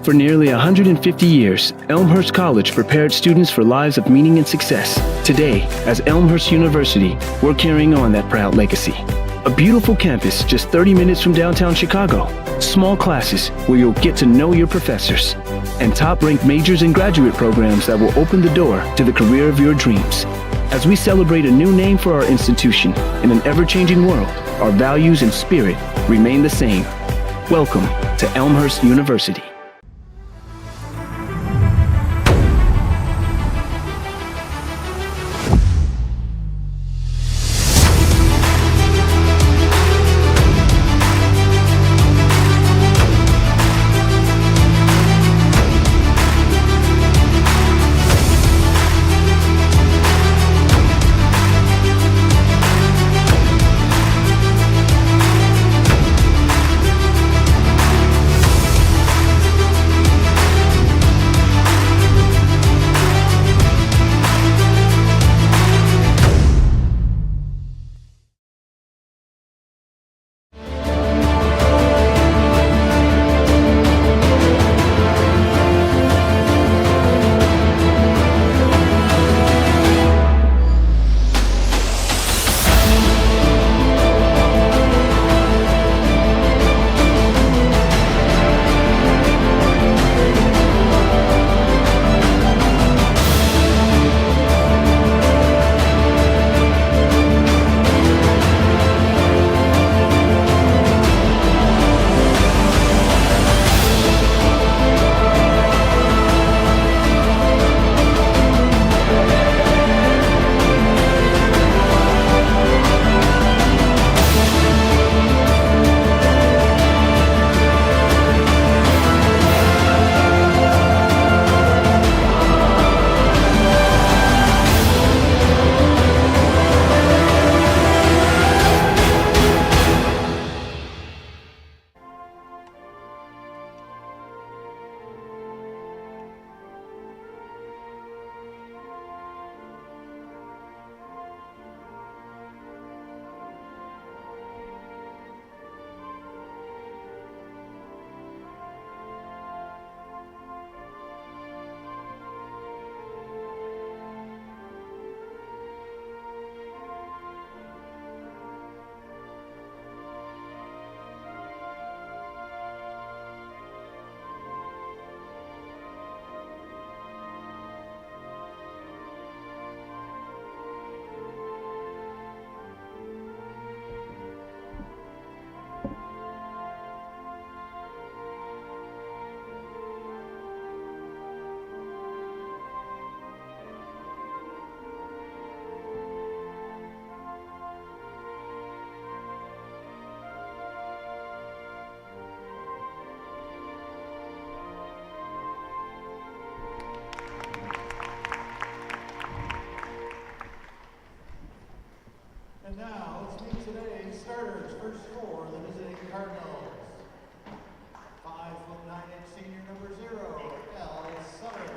For nearly 150 years, Elmhurst College prepared students for lives of meaning and success. Today, as Elmhurst University, we're carrying on that proud legacy. A beautiful campus just 30 minutes from downtown Chicago. Small classes where you'll get to know your professors. And top-ranked majors and graduate programs that will open the door to the career of your dreams. As we celebrate a new name for our institution in an ever-changing world, our values and spirit remain the same. Welcome to Elmhurst University. And now, let's meet today's starters. First score, the visiting Cardinals. 5'9" senior number 0, L. Sutter.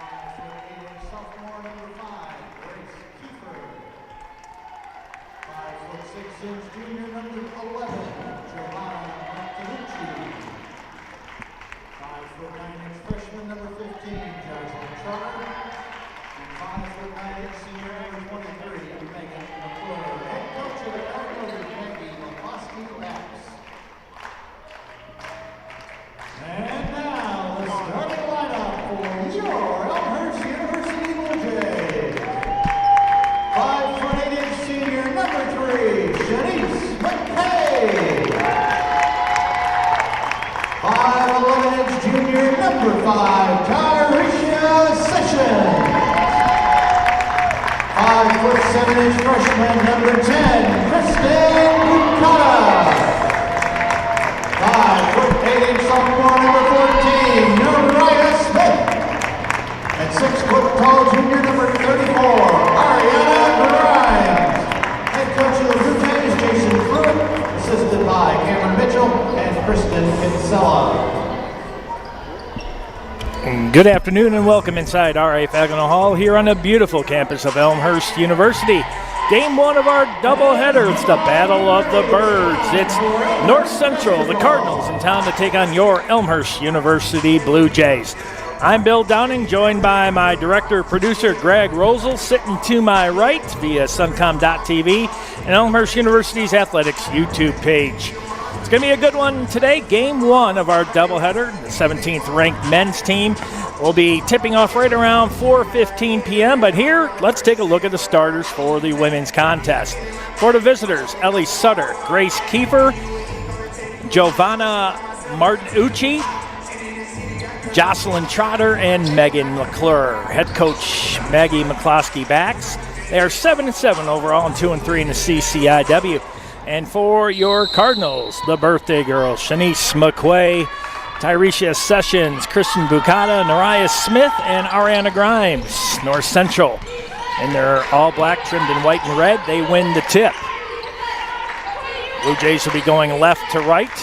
5'8" sophomore number 5, Grace Kiefer. 5'6" junior number 11, Giovanna Martinucci. 5'9" freshman number 15, Jocelyn Trotter. 5'9" senior number 23, Megan McClure. Head coach of the Cardinals, Maggie McCloskey-Laps. And now, the starting lineup for your Elmhurst University Blue Jays. 5'8" senior number 3, Shanice McKay. 5'11" junior number 5, Tyrecia Sessions. 5'7" freshman number 10, Kristen Bukata. 5'8" sophomore number 14, Noriah Smith. And 6'tall junior number 34, Ariana Grimes. Head coach of the Blue Jays, Jason Pruitt, assisted by Cameron Mitchell and Kristen Kinsella. Good afternoon and welcome inside R.A. Fagnall Hall here on the beautiful campus of Elmhurst University. Game one of our doubleheader. It's the Battle of the Birds. It's North Central, the Cardinals, in town to take on your Elmhurst University Blue Jays. I'm Bill Downing, joined by my director-producer Greg Rosel, sitting to my right via suncom.tv and Elmhurst University's athletics YouTube page. It's going to be a good one today. Game one of our doubleheader. The 17th ranked men's team will be tipping off right around 4:15 p.m. But here, let's take a look at the starters for the women's contest. For the visitors, Ellie Sutter, Grace Kiefer, Giovanna Martinucci, Jocelyn Trotter, and Megan McClure. Head coach Maggie McCloskey backs. They are 7-7 overall and 2-3 in the CCIW. And for your Cardinals, the birthday girls, Shanice McQuay, Tyrecia Sessions, Kristen Bucata, Nariah Smith, and Ariana Grimes. North Central, in their all-black, trimmed in white and red, they win the tip. Blue Jays will be going left to right.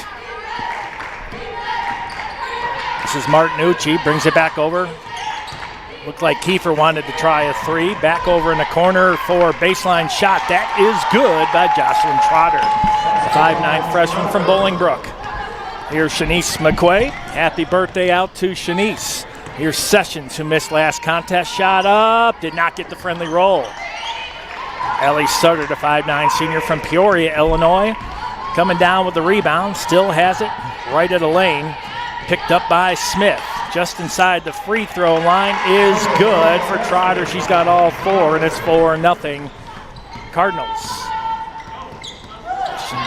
This is Martinucci, brings it back over. Looked like Kiefer wanted to try a three. Back over in the corner for baseline shot. That is good by Jocelyn Trotter, the 5'9" freshman from Bolingbrook. Here's Shanice McQuay. Happy birthday out to Shanice. Here's Sessions, who missed last contest. Shot up, did not get the friendly roll. Ellie Sutter, the 5'9" senior from Peoria, Illinois, coming down with the rebound. Still has it right at the lane. Picked up by Smith. Just inside the free throw line is good for Trotter. She's got all four, and it's 4-0 Cardinals.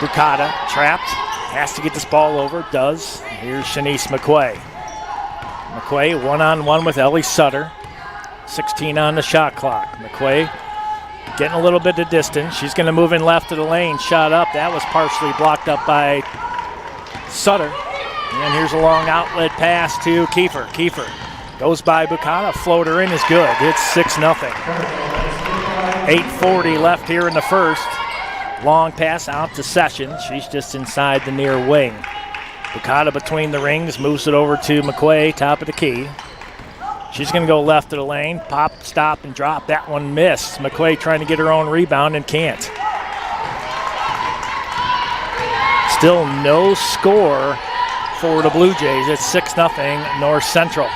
Bucata trapped. Has to get this ball over. Does. Here's Shanice McQuay. McQuay one-on-one with Ellie Sutter. 16 on the shot clock. McQuay getting a little bit of distance. She's going to move in left of the lane. Shot up. That was partially blocked up by Sutter. And here's a long outlet pass to Kiefer. Kiefer goes by Bucata. Floater in is good. It's 6-0. 8:40 left here in the first. Long pass out to Sessions. She's just inside the near wing. Bucata between the rings. Moves it over to McQuay, top of the key. She's going to go left of the lane. Pop, stop, and drop. That one missed. McQuay trying to get her own rebound and can't. Still no score for the Blue Jays. It's 6-0 North Central.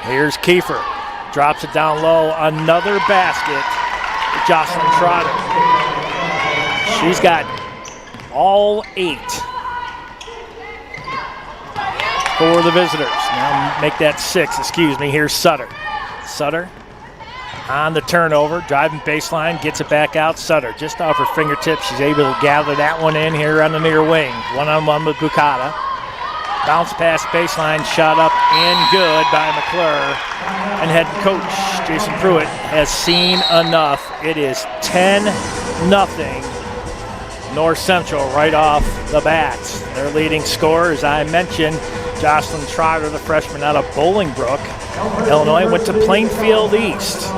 Here's Kiefer. Drops it down low. Another basket. Jocelyn Trotter. She's got all 8 for the visitors. Now make that 6, excuse me. Here's Sutter. Sutter on the turnover, driving baseline, gets it back out. Sutter just off her fingertips. She's able to gather that one in here on the near wing. One-on-one with Bucata. Bounce pass baseline, shot up and good by McClure. And head coach Jason Pruitt has seen enough. It is 10-0 North Central right off the bat. Their leading scorer, as I mentioned, Jocelyn Trotter, the freshman out of Bolingbrook, Illinois, went to Plainfield East.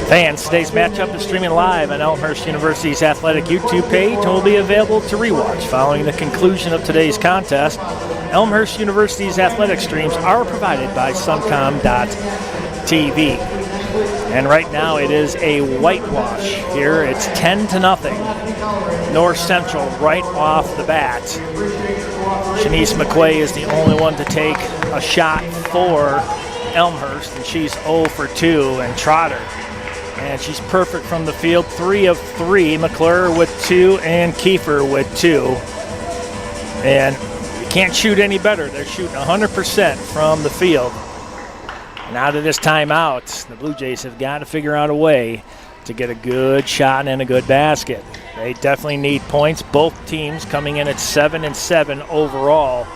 Fans, today's matchup is streaming live on Elmhurst University's athletic YouTube page and will be available to rewatch following the conclusion of today's contest. Elmhurst University's athletic streams are provided by suncom.tv. And right now it is a whitewash here. It's 10-0 North Central right off the bat. Shanice McQuay is the only one to take a shot for Elmhurst, and she's 0 for 2. And Trotter, and she's perfect from the field, 3 of 3. McClure with 2 and Kiefer with 2. And you can't shoot any better. They're shooting 100% from the field. And out of this timeout, the Blue Jays have got to figure out a way to get a good shot and a good basket. They definitely need points. Both teams coming in at 7-7 overall.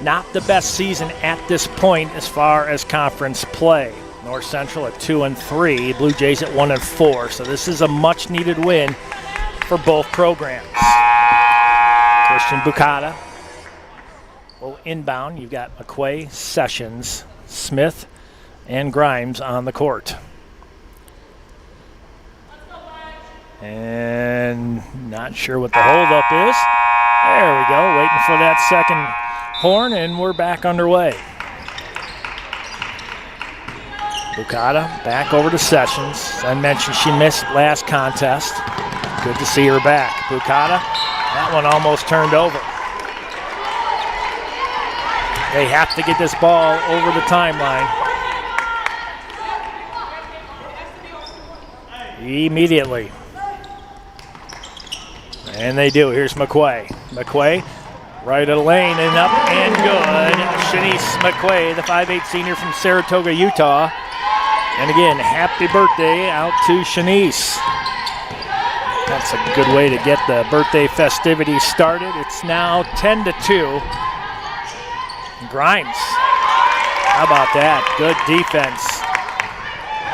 Not the best season at this point as far as conference play. North Central at 2-3, Blue Jays at 1-4. So this is a much-needed win for both programs. Christian Bucata will inbound. You've got McQuay, Sessions, Smith, and Grimes on the court. And not sure what the holdup is. There we go, waiting for that second horn, and we're back underway. Bukata back over to Sessions. As I mentioned, she missed last contest. Good to see her back. Bukata, that one almost turned over. They have to get this ball over the timeline immediately. And they do. Here's McQuay. McQuay, right of the lane and up and good. Shanice McQuay, the 5'8" senior from Saratoga, Utah. And again, happy birthday out to Shanice. That's a good way to get the birthday festivities started. It's now 10-2. Grimes, how about that? Good defense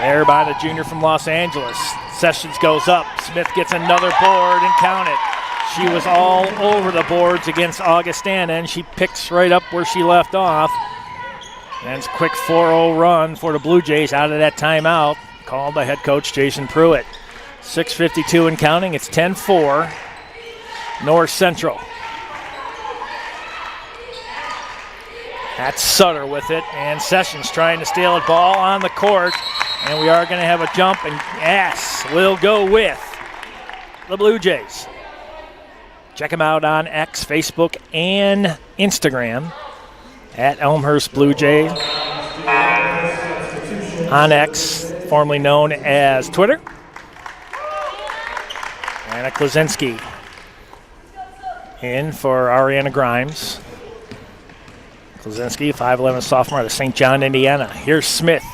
there by the junior from Los Angeles. Sessions goes up. Smith gets another board and count it. She was all over the boards against Augustana, and she picks right up where she left off. And it's a quick 4-0 run for the Blue Jays out of that timeout, called by head coach Jason Pruitt. 6:52 and counting. It's 10-4. North Central. That's Sutter with it, and Sessions trying to steal a ball on the court. And we are going to have a jump, and yes, we'll go with the Blue Jays. Check them out on X, Facebook, and Instagram at Elmhurst Blue Jays. On X, formerly known as Twitter. Anna Klaczynski in for Ariana Grimes. Klaczynski, 5'11" sophomore out of St. John, Indiana. Here's Smith.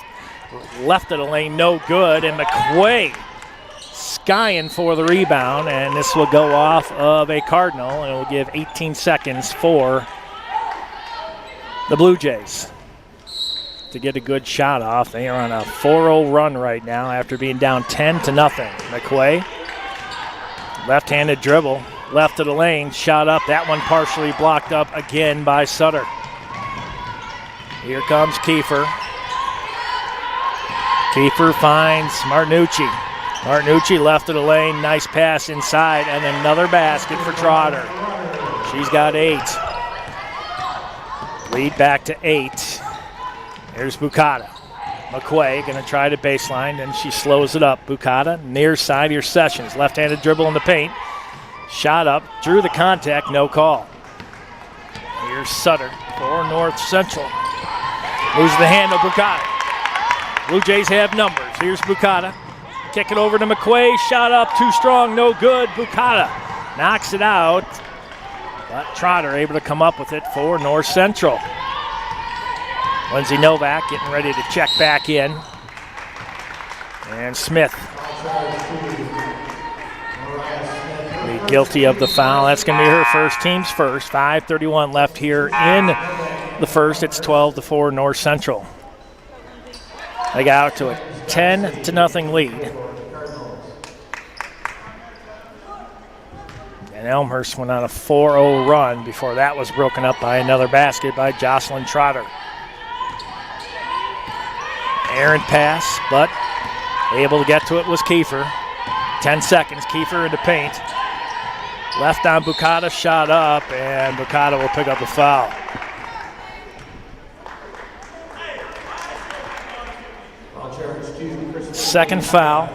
Left of the lane, no good. And McQuay skying for the rebound. And this will go off of a Cardinal. And it will give 18 seconds for the Blue Jays to get a good shot off. They are on a 4-0 run right now after being down 10-0. McQuay, left-handed dribble, left of the lane, shot up. That one partially blocked up again by Sutter. Here comes Kiefer. Kiefer finds Martinucci. Martinucci left of the lane, nice pass inside, and another basket for Trotter. She's got 8. Lead back to 8. Here's Bukata. McQuay going to try to baseline, and she slows it up. Bukata, near side, here's Sessions. Left-handed dribble in the paint. Shot up, drew the contact, no call. Here's Sutter for North Central. Moves the handle, Bukata. Blue Jays have numbers. Here's Bukata. Kick it over to McQuay. Shot up, too strong, no good. Bukata knocks it out. But Trotter able to come up with it for North Central. Lindsay Novak getting ready to check back in. And Smith guilty of the foul. That's going to be her first, team's first. 5:31 left here in the first. It's 12-4 North Central. They got out to a 10-0 lead. And Elmhurst went on a 4-0 run before that was broken up by another basket by Jocelyn Trotter. Errant pass, but able to get to it was Kiefer. 10 seconds, Kiefer into paint. Left on Bukata, shot up, and Bukata will pick up the foul. Second foul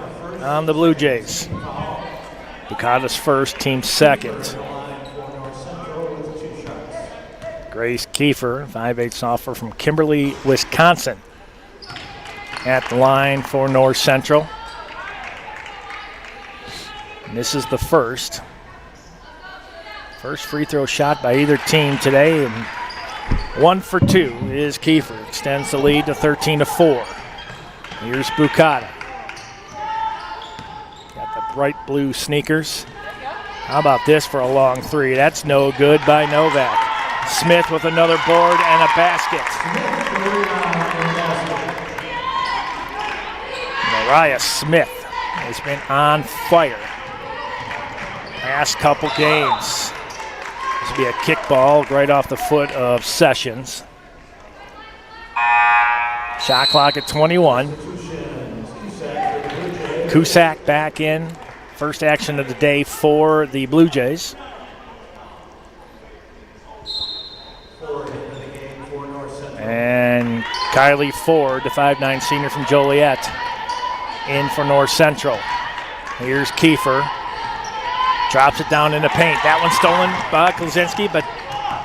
on the Blue Jays. Bukata's first, team second. Grace Kiefer, 5'8" sophomore from Kimberly, Wisconsin, at the line for North Central. And this is the first. First free throw shot by either team today, and 1 for 2 is Kiefer. Extends the lead to 13-4. Here's Bukata. Got the bright blue sneakers. How about this for a long three? That's no good by Novak. Smith with another board and a basket. Mariah Smith has been on fire last couple games. This will be a kickball right off the foot of Sessions. Shot clock at 21. Cusack back in. First action of the day for the Blue Jays. And Kylie Ford, the 5'9" senior from Joliet, in for North Central. Here's Kiefer. Drops it down in the paint. That one's stolen by Klaczynski, but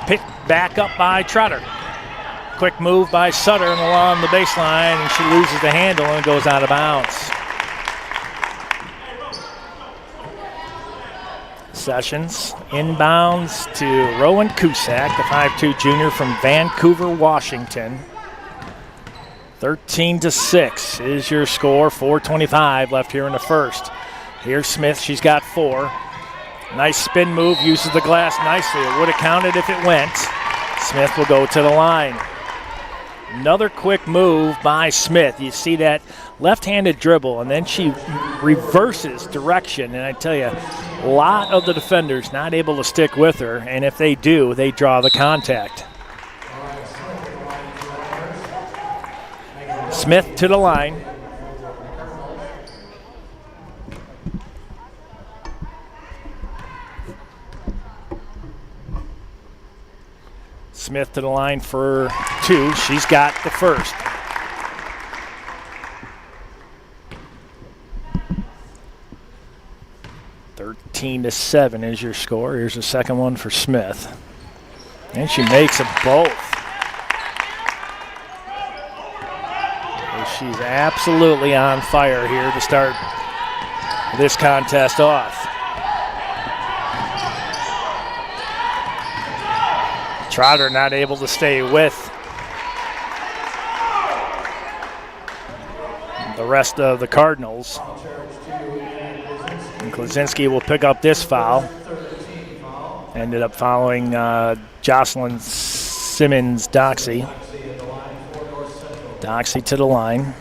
picked back up by Trotter. Quick move by Sutter along the baseline, and she loses the handle and goes out of bounds. Sessions inbounds to Rowan Cusack, the 5'2" junior from Vancouver, Washington. 13-6 is your score. 4:25 left here in the first. Here's Smith. She's got 4. Nice spin move. Uses the glass nicely. It would have counted if it went. Smith will go to the line. Another quick move by Smith. You see that left-handed dribble, and then she reverses direction. And I tell you, a lot of the defenders not able to stick with her, and if they do, they draw the contact. Smith to the line. Smith to the line for 2. She's got the first. (13-7) is your score. Here's the second one for Smith. And she makes them both. She's absolutely on fire here to start this contest off. Trotter not able to stay with the rest of the Cardinals. And Klaczynski will pick up this foul. Ended up fouling Jocelyn Simmons-Doxey. Doxey to the line.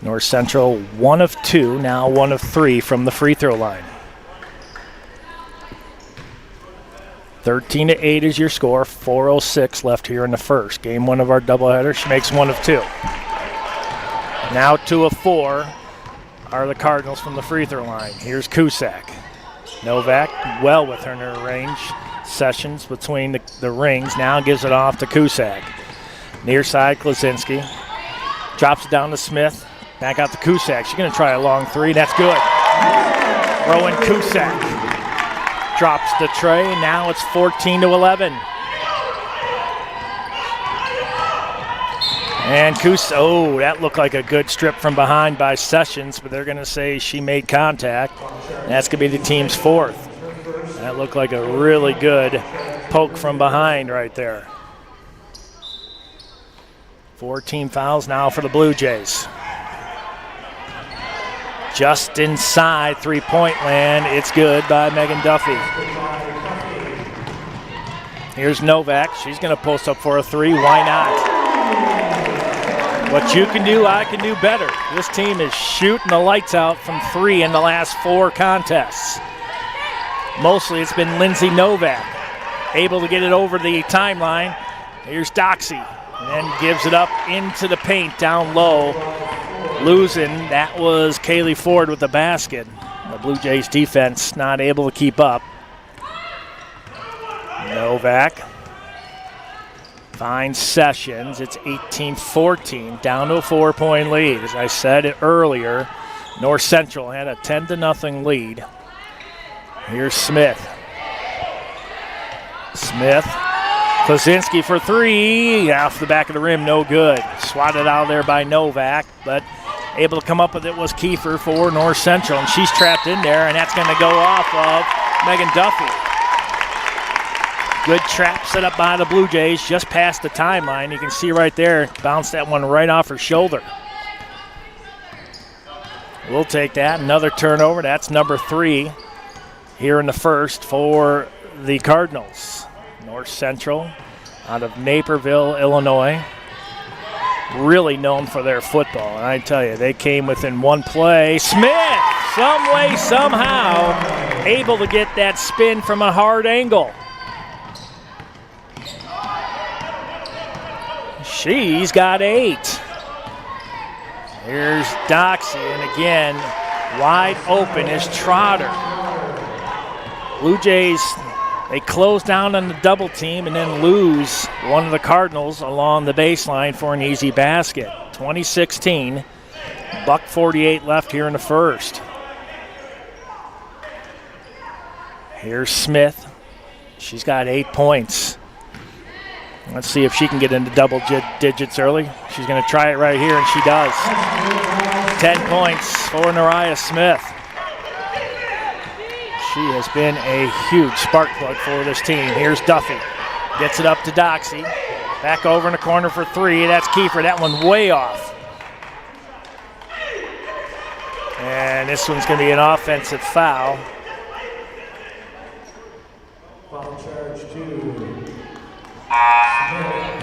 North Central 1 of 2, now 1 of 3 from the free throw line. 13-8 is your score. 4:06 left here in the first. Game 1 of our doubleheader. She makes 1 of 2. Now 2 of 4 are the Cardinals from the free throw line. Here's Cusack. Novak well within her range. Sessions between the rings. Now gives it off to Cusack. Near side, Klaczynski. Drops it down to Smith. Back out to Cusack. She's going to try a long 3. That's good. Rowan Cusack drops the tray. Now it's 14-11. And that looked like a good strip from behind by Sessions, but they're going to say she made contact. That's going to be the team's 4th. That looked like a really good poke from behind right there. 4 team fouls now for the Blue Jays. Just inside three-point land. It's good by Megan Duffy. Here's Novak. She's going to post up for a 3. Why not? What you can do, I can do better. This team is shooting the lights out from 3 in the last 4 contests. Mostly it's been Lindsay Novak able to get it over the timeline. Here's Doxey, and then gives it up into the paint down low. Losing, that was Kaylee Ford with the basket. The Blue Jays defense not able to keep up. Novak finds Sessions. It's 18-14, down to a 4-point lead. As I said earlier, North Central had a 10-0 lead. Here's Smith. Klaczynski for 3. Off the back of the rim, no good. Swatted out of there by Novak, but able to come up with it was Kiefer for North Central, and she's trapped in there, and that's going to go off of Megan Duffy. Good trap set up by the Blue Jays just past the timeline. You can see right there, bounced that one right off her shoulder. We'll take that. Another turnover. That's number 3 here in the first for the Cardinals. North Central out of Naperville, Illinois. Really known for their football. And I tell you, they came within one play. Smith, some way, somehow, able to get that spin from a hard angle. She's got 8. Here's Doxey, and again, wide open is Trotter. Blue Jays They close down on the double team and then lose one of the Cardinals along the baseline for an easy basket. 20-16, $1:48 left here in the first. Here's Smith. She's got 8 points. Let's see if she can get into double digits early. She's going to try it right here, and she does. 10 points for Nariah Smith. She has been a huge spark plug for this team. Here's Duffy. Gets it up to Doxy. Back over in the corner for three. That's Kiefer. That one way off. And this one's going to be an offensive foul.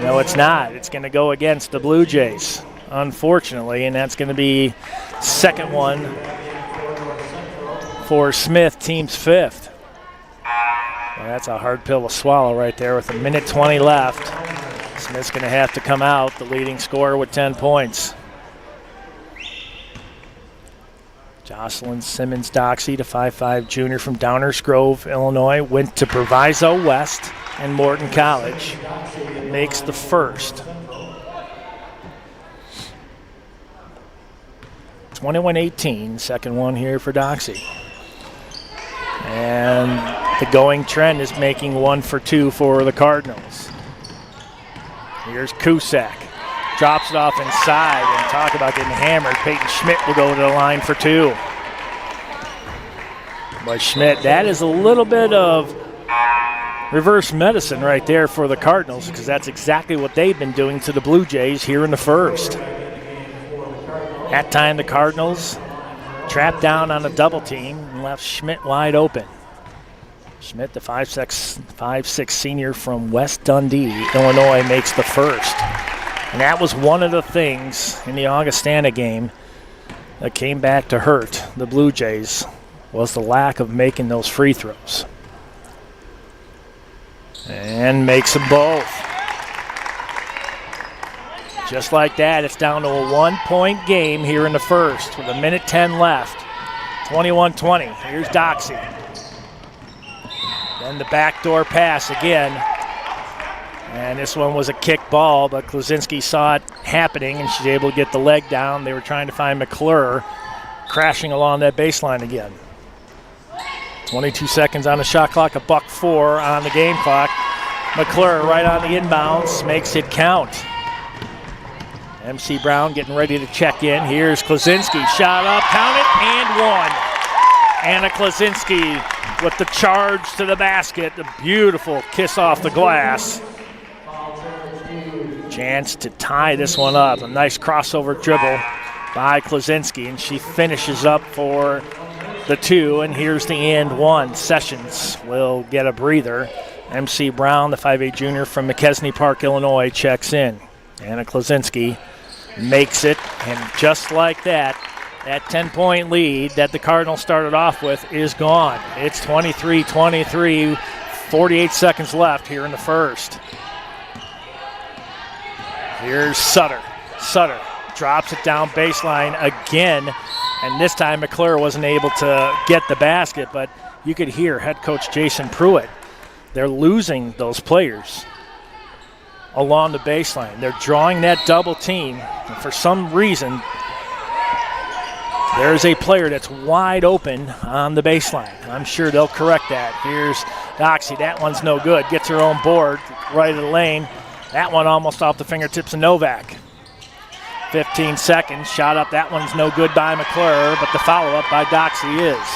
No, it's not. It's going to go against the Blue Jays, unfortunately, and that's going to be second one for Smith, team's fifth. Well, that's a hard pill to swallow right there with 1:20 left. Smith's going to have to come out, the leading scorer with 10 points. Jocelyn Simmons Doxy, the 5'5" junior from Downers Grove, Illinois, went to Proviso West and Morton College. Makes the first. 21-18, second one here for Doxy. And the going trend is making 1 for 2 for the Cardinals. Here's Cusack. Drops it off inside, and talk about getting hammered. Peyton Schmidt will go to the line for 2. But Schmidt, that is a little bit of reverse medicine right there for the Cardinals, because that's exactly what they've been doing to the Blue Jays here in the first. That time the Cardinals trapped down on a double team and left Schmidt wide open. Schmidt, the 5'6" senior from West Dundee, Illinois, makes the first. And that was one of the things in the Augustana game that came back to hurt the Blue Jays, was the lack of making those free throws. And makes them both. Just like that, it's down to a 1-point game here in the first with 1:10 left. 21-20. Here's Doxy. Then the backdoor pass again. And this one was a kick ball, but Klaczynski saw it happening, and she's able to get the leg down. They were trying to find McClure, crashing along that baseline again. 22 seconds on the shot clock, $1:04 on the game clock. McClure right on the inbounds, makes it count. MC Brown getting ready to check in. Here's Klaczynski, shot up, count it, and one. Anna Klaczynski with the charge to the basket, the beautiful kiss off the glass. Chance to tie this one up. A nice crossover dribble by Klaczynski, and she finishes up for the 2, and here's the and one. Sessions will get a breather. MC Brown, the 5'8" junior from McKesney Park, Illinois, checks in. Anna Klaczynski makes it, and just like that, that 10-point lead that the Cardinals started off with is gone. It's 23-23, 48 seconds left here in the first. Here's Sutter. Sutter drops it down baseline again, and this time McClure wasn't able to get the basket, but you could hear head coach Jason Pruitt. They're losing those players along the baseline. They're drawing that double team, and for some reason, there's a player that's wide open on the baseline. I'm sure they'll correct that. Here's Doxy. That one's no good. Gets her own board right of the lane. That one almost off the fingertips of Novak. 15 seconds. Shot up. That one's no good by McClure, but the follow-up by Doxy is.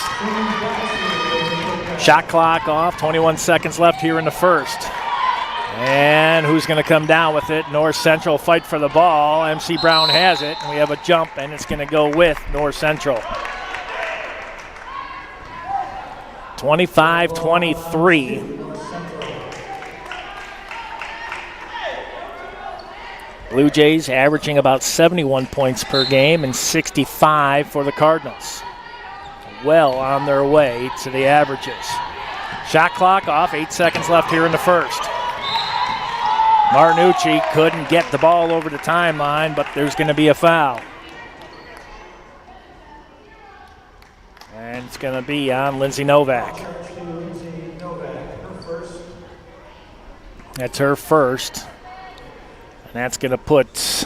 Shot clock off. 21 seconds left here in the first. And who's going to come down with it? North Central fight for the ball. MC Brown has it, and we have a jump, and it's going to go with North Central. 25-23. Blue Jays averaging about 71 points per game and 65 for the Cardinals. Well on their way to the averages. Shot clock off, 8 seconds left here in the first. Martinucci couldn't get the ball over the timeline, but there's going to be a foul. And it's going to be on Lindsay Novak. That's her first. And that's going to put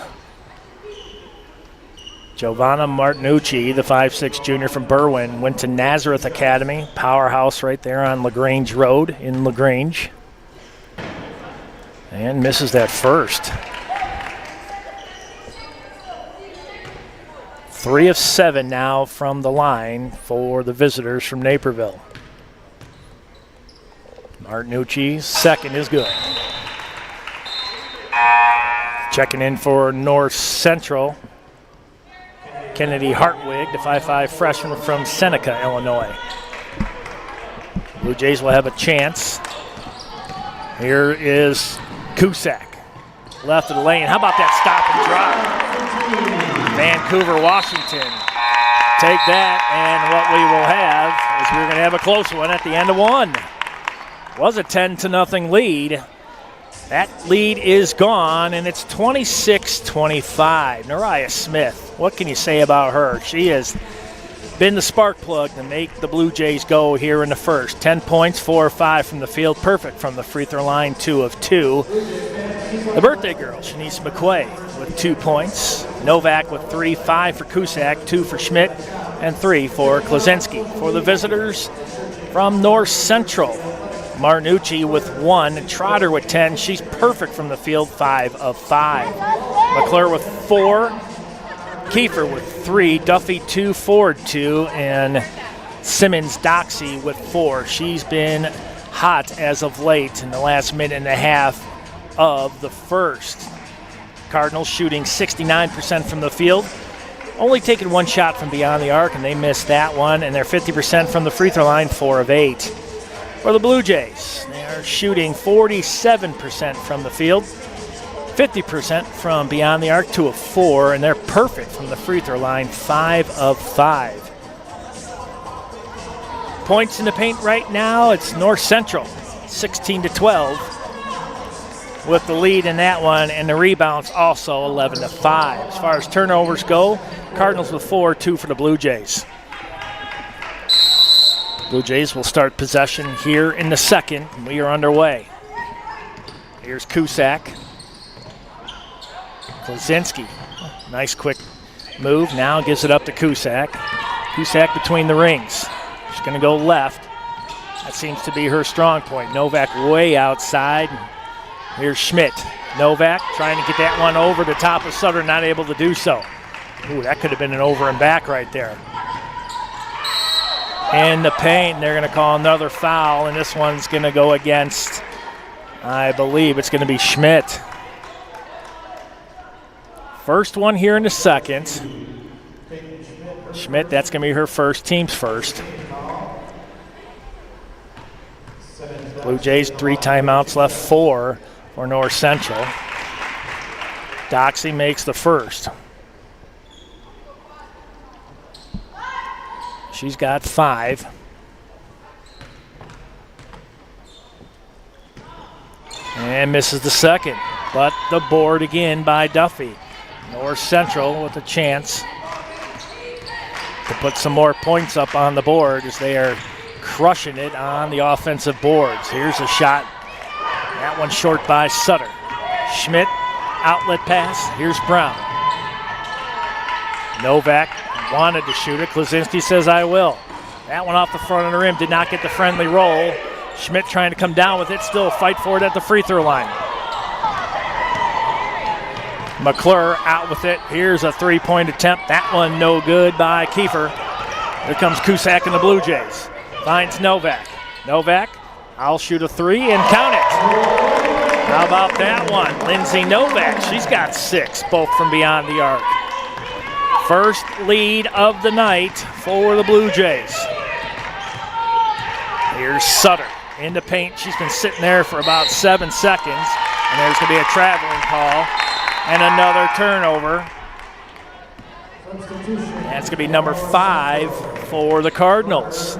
Giovanna Martinucci, the 5'6" junior from Berwyn, went to Nazareth Academy, powerhouse right there on LaGrange Road in LaGrange. And misses that first. 3 of 7 now from the line for the visitors from Naperville. Martinucci's second is good. Checking in for North Central, Kennedy Hartwig, the 5'5" freshman from Seneca, Illinois. Blue Jays will have a chance. Here is Cusack, left of the lane. How about that stop and drop? Vancouver, Washington. Take that, and what we will have is we're going to have a close one at the end of one. Was a 10-0 lead. That lead is gone, and it's 26-25. Nariah Smith, what can you say about her? She has been the spark plug to make the Blue Jays go here in the first. 10 points, 4 of 5 from the field, perfect from the free throw line, 2 of 2. The birthday girl, Shanice McQuay, with 2 points. Novak with 3, 5 for Cusack, 2 for Schmidt, and 3 for Klaczynski. For the visitors from North Central, Martinucci with 1, Trotter with 10. She's perfect from the field, 5 of 5. McClure with 4, Kiefer with 3, Duffy 2, Ford 2, and Simmons Doxey with 4. She's been hot as of late in the last minute and a half of the first. Cardinals shooting 69% from the field, only taking 1 shot from beyond the arc, and they missed that one, and they're 50% from the free throw line, 4 of 8. For the Blue Jays, they are shooting 47% from the field, 50% from beyond the arc, 2 of 4, and they're perfect from the free throw line, 5 of 5. Points in the paint right now, it's North Central, 16-12, with the lead in that one, and the rebounds also 11-5. As far as turnovers go, Cardinals with 4, 2 for the Blue Jays. Blue Jays will start possession here in the second, and we are underway. Here's Cusack. Klaczynski, nice quick move, now gives it up to Cusack. Cusack between the rings. She's going to go left. That seems to be her strong point. Novak way outside. Here's Schmidt. Novak trying to get that one over the top of Sutter, not able to do so. Ooh, that could have been an over and back right there. In the paint, they're going to call another foul, and this one's going to go against, I believe it's going to be Schmidt. First one here in the second. Schmidt, that's going to be her first, team's first. Blue Jays, 3 timeouts left, 4 for North Central. Doxey makes the first. She's got 5. And misses the second. But the board again by Duffy. North Central with a chance to put some more points up on the board as they are crushing it on the offensive boards. Here's a shot. That one short by Sutter. Schmidt, outlet pass. Here's Brown. Novak wanted to shoot it. Klaczynski says, I will. That one off the front of the rim. Did not get the friendly roll. Schmidt trying to come down with it. Still fight for it at the free throw line. McClure out with it. Here's a 3-point attempt. That one no good by Kiefer. Here comes Cusack and the Blue Jays. Finds Novak. Novak, I'll shoot a 3 and count it. How about that one? Lindsay Novak, she's got 6, both from beyond the arc. First lead of the night for the Blue Jays. Here's Sutter in the paint. She's been sitting there for about 7 seconds, and there's going to be a traveling call and another turnover. That's going to be number 5 for the Cardinals.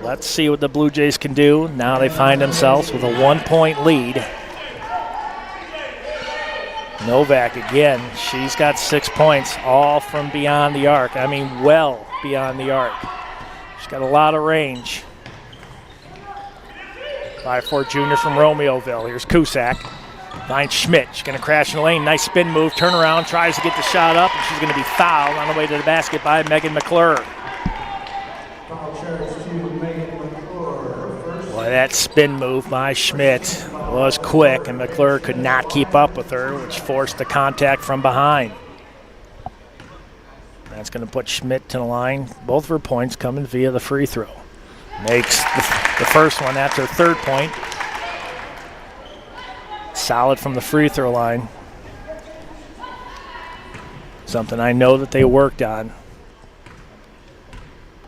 Let's see what the Blue Jays can do. Now they find themselves with a 1-point lead. Novak again, she's got 6 points, all from beyond the arc. I mean, well beyond the arc. She's got a lot of range. 5'4" junior from Romeoville. Here's Cusack. Finds Schmidt. She's going to crash in the lane. Nice spin move. Turn around. Tries to get the shot up, and she's going to be fouled on the way to the basket by Megan McClure. Boy, that spin move by Schmidt was quick, and McClure could not keep up with her, which forced the contact from behind. That's going to put Schmidt to the line. Both of her points coming via the free throw. Makes the first one. That's her third point. Solid from the free throw line. Something I know that they worked on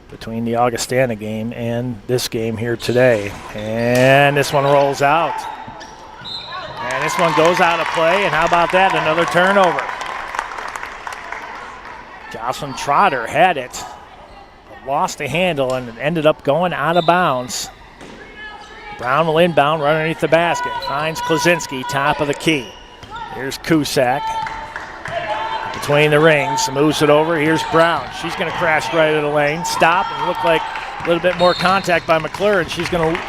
between the Augustana game and this game here today. And this one rolls out. And this one goes out of play. And how about that? Another turnover. Jocelyn Trotter had it, but lost the handle and ended up going out of bounds. Brown will inbound right underneath the basket. Finds Klaczynski, top of the key. Here's Cusack. Between the rings, moves it over. Here's Brown. She's going to crash right into the lane. Stop, and look like a little bit more contact by McClure, and she's going to...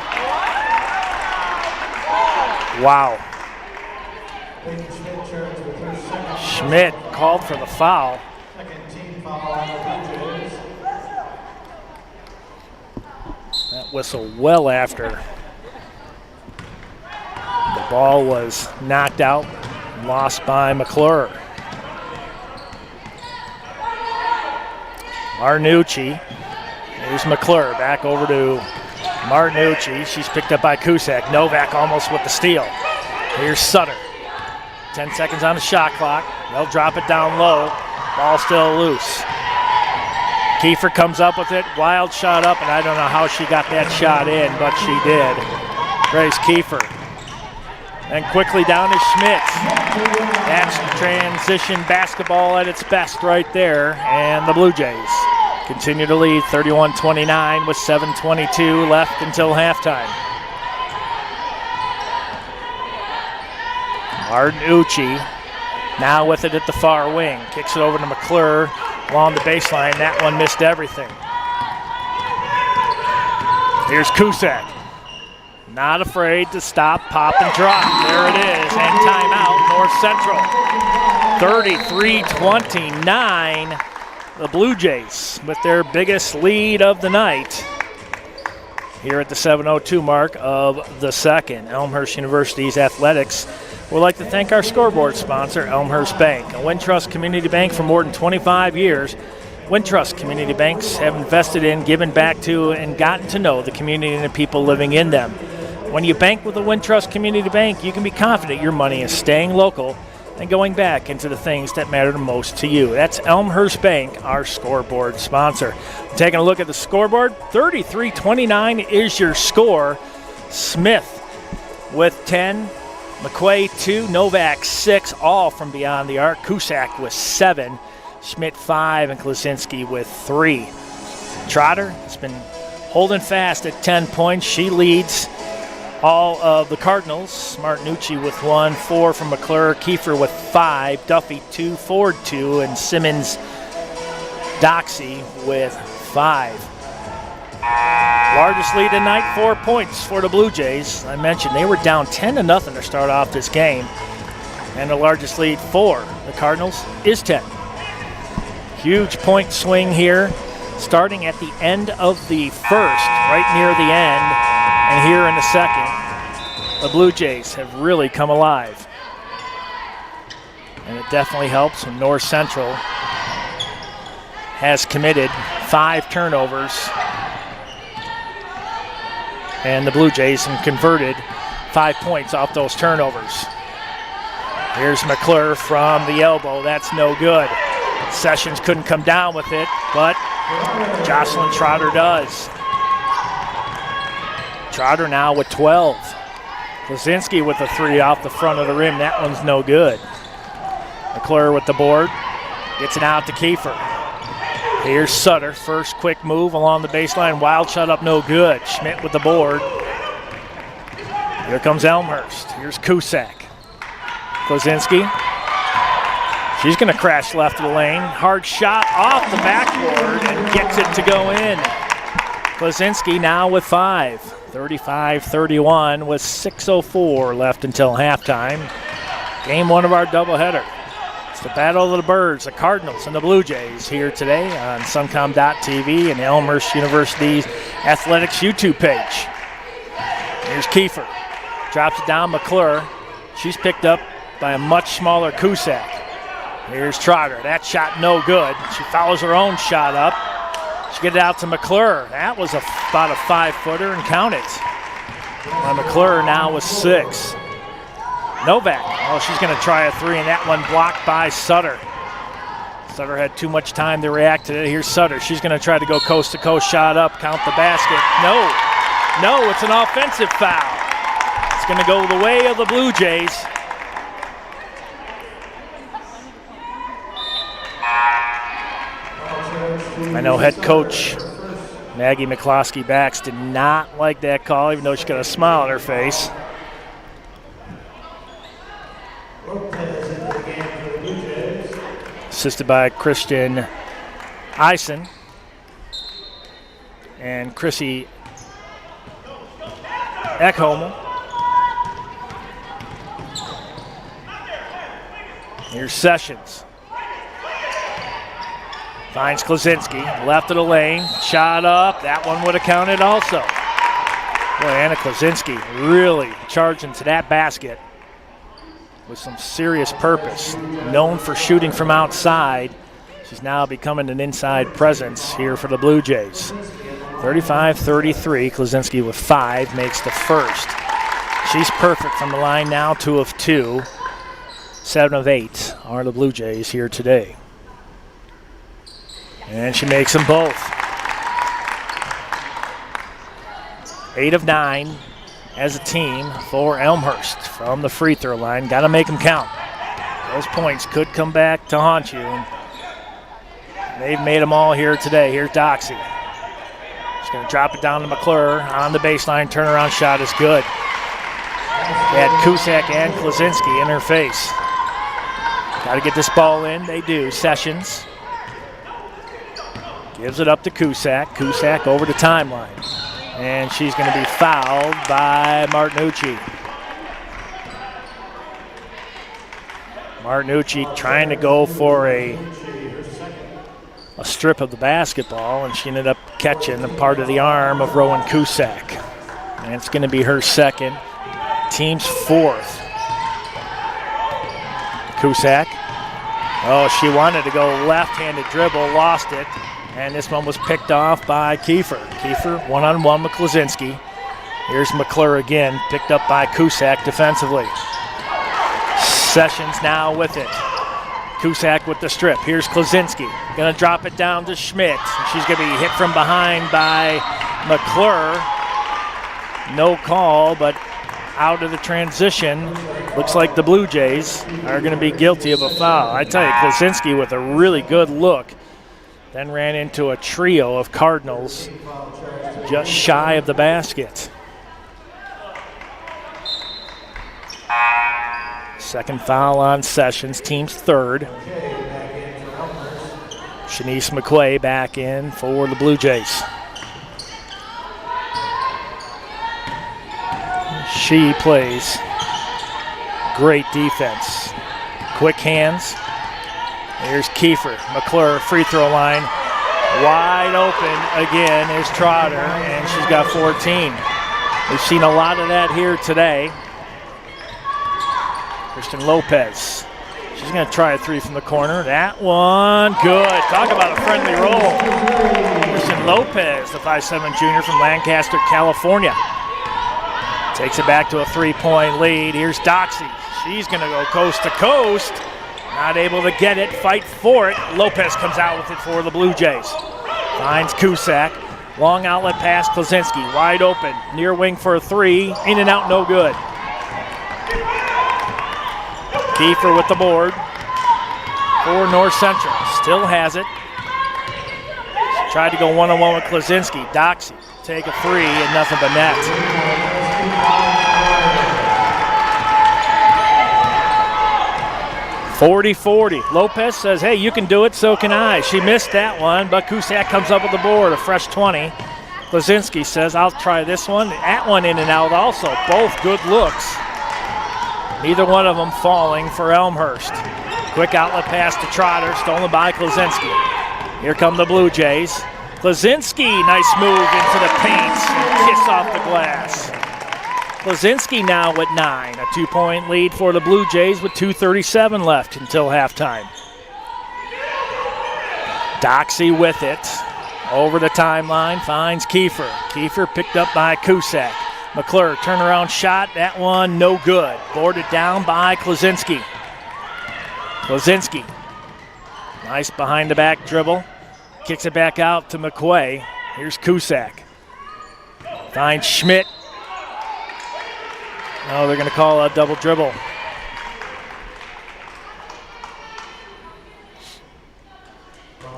Wow. Schmidt called for the foul. That whistle well after the ball was knocked out, lost by McClure. Martinucci. Here's McClure. Back over to Martinucci. She's picked up by Cusack. Novak almost with the steal. Here's Sutter. 10 seconds on the shot clock. They'll drop it down low. Ball still loose. Kiefer comes up with it. Wild shot up, and I don't know how she got that shot in, but she did. Grace Kiefer. And quickly down to Schmidt. That's transition basketball at its best right there. And the Blue Jays continue to lead 31-29 with 7:22 left until halftime. Martinucci now with it at the far wing. Kicks it over to McClure along the baseline. That one missed everything. Here's Cusack. Not afraid to stop, pop, and drop. There it is, and timeout, North Central. 33-29, the Blue Jays with their biggest lead of the night here at the 7:02 mark of the second. Elmhurst University's athletics would like to thank our scoreboard sponsor, Elmhurst Bank, a Wintrust community bank for more than 25 years. Wintrust community banks have invested in, given back to, and gotten to know the community and the people living in them. When you bank with a Wintrust community bank, you can be confident your money is staying local and going back into the things that matter the most to you. That's Elmhurst Bank, our scoreboard sponsor. Taking a look at the scoreboard, 33-29 is your score. Smith with 10, McQuay 2, Novak 6, all from beyond the arc. Cusack with 7, Schmidt 5, and Klaczynski with 3. Trotter has been holding fast at 10 points. She leads all of the Cardinals. Martinucci with 1, 4 from McClure, Kiefer with 5, Duffy 2, Ford 2, and Simmons Doxey with 5. Largest lead tonight, 4 points for the Blue Jays. I mentioned they were down 10-0 to start off this game. And the largest lead for the Cardinals is 10. Huge point swing here, starting at the end of the first, right near the end. And here in the second, the Blue Jays have really come alive. And it definitely helps when North Central has committed 5 turnovers. And the Blue Jays have converted 5 points off those turnovers. Here's McClure from the elbow. That's no good. Sessions couldn't come down with it, but Jocelyn Trotter does. Trotter now with 12. Klaczynski with a 3 off the front of the rim. That one's no good. McClure with the board. Gets it out to Kiefer. Here's Sutter. First quick move along the baseline. Wild shot up, no good. Schmidt with the board. Here comes Elmhurst. Here's Cusack. Klaczynski. She's going to crash left of the lane. Hard shot off the backboard and gets it to go in. Klaczynski now with 5. 35-31 with 6:04 left until halftime. Game 1 of our doubleheader. It's the Battle of the Birds, the Cardinals and the Blue Jays here today on Suncom.tv and Elmhurst University's Athletics YouTube page. Here's Kiefer. Drops it down, McClure. She's picked up by a much smaller Cusack. Here's Trotter. That shot no good. She follows her own shot up. She gets it out to McClure. That was about a 5-footer, and count it. And McClure now with 6. Novak. Oh, she's going to try a 3, and that one blocked by Sutter. Sutter had too much time to react to it. Here's Sutter. She's going to try to go coast-to-coast shot up, count the basket. No, it's an offensive foul. It's going to go the way of the Blue Jays. I know head coach Maggie McCloskey-Bax did not like that call, even though she got a smile on her face. Assisted by Christian Eisen and Chrissy Eckholm. Here's Sessions. Finds Klaczynski, left of the lane, shot up. That one would have counted also. Boy, Anna Klaczynski really charging to that basket with some serious purpose. Known for shooting from outside, she's now becoming an inside presence here for the Blue Jays. 35-33, Klaczynski with 5 makes the first. She's perfect from the line now, 2 of 2. 7 of 8 are the Blue Jays here today. And she makes them both. 8 of 9 as a team for Elmhurst from the free throw line. Got to make them count. Those points could come back to haunt you. And they've made them all here today. Here's Doxy. She's going to drop it down to McClure on the baseline. Turnaround shot is good. They had Cusack and Klaczynski in her face. Got to get this ball in. They do. Sessions gives it up to Cusack. Cusack over the timeline. And she's going to be fouled by Martinucci. Martinucci trying to go for a strip of the basketball, and she ended up catching a part of the arm of Rowan Cusack. And it's going to be her second, team's 4th. Cusack. Oh, she wanted to go left-handed dribble, lost it. And this one was picked off by Kiefer. Kiefer one-on-one with Klaczynski. Here's McClure again, picked up by Cusack defensively. Sessions now with it. Cusack with the strip. Here's Klaczynski. Going to drop it down to Schmidt. She's going to be hit from behind by McClure. No call, but out of the transition. Looks like the Blue Jays are going to be guilty of a foul. I tell you, Klaczynski with a really good look. Then ran into a trio of Cardinals just shy of the basket. Second foul on Sessions, team's 3rd. Shanice McQuay back in for the Blue Jays. She plays great defense. Quick hands. Here's Kiefer. McClure, free throw line. Wide open again is Trotter, and she's got 14. We've seen a lot of that here today. Kristen Lopez. She's going to try a 3 from the corner. That one, good. Talk about a friendly roll. Kristen Lopez, the 5'7" junior from Lancaster, California. Takes it back to a 3-point lead. Here's Doxy. She's going to go coast to coast. Not able to get it, fight for it. Lopez comes out with it for the Blue Jays. Finds Cusack. Long outlet pass, Klaczynski. Wide open, near wing for a 3. In and out, no good. Kiefer with the board for North Central. Still has it. Tried to go one-on-one with Klaczynski. Doxy take a 3 and nothing but net. 40-40. Lopez says, hey, you can do it, so can I. She missed that one, but Cusack comes up with the board, a fresh 20. Klaczynski says, I'll try this one. That one in and out also. Both good looks. Neither one of them falling for Elmhurst. Quick outlet pass to Trotter, stolen by Klaczynski. Here come the Blue Jays. Klaczynski, nice move into the paint. Kiss off the glass. Klaczynski now at 9. A 2-point lead for the Blue Jays with 2:37 left until halftime. Doxey with it. Over the timeline, finds Kiefer. Kiefer picked up by Cusack. McClure, turnaround shot. That one no good. Boarded down by Klaczynski. Klaczynski. Nice behind the back dribble. Kicks it back out to McQuay. Here's Cusack. Finds Schmidt. Oh, they're going to call a double dribble.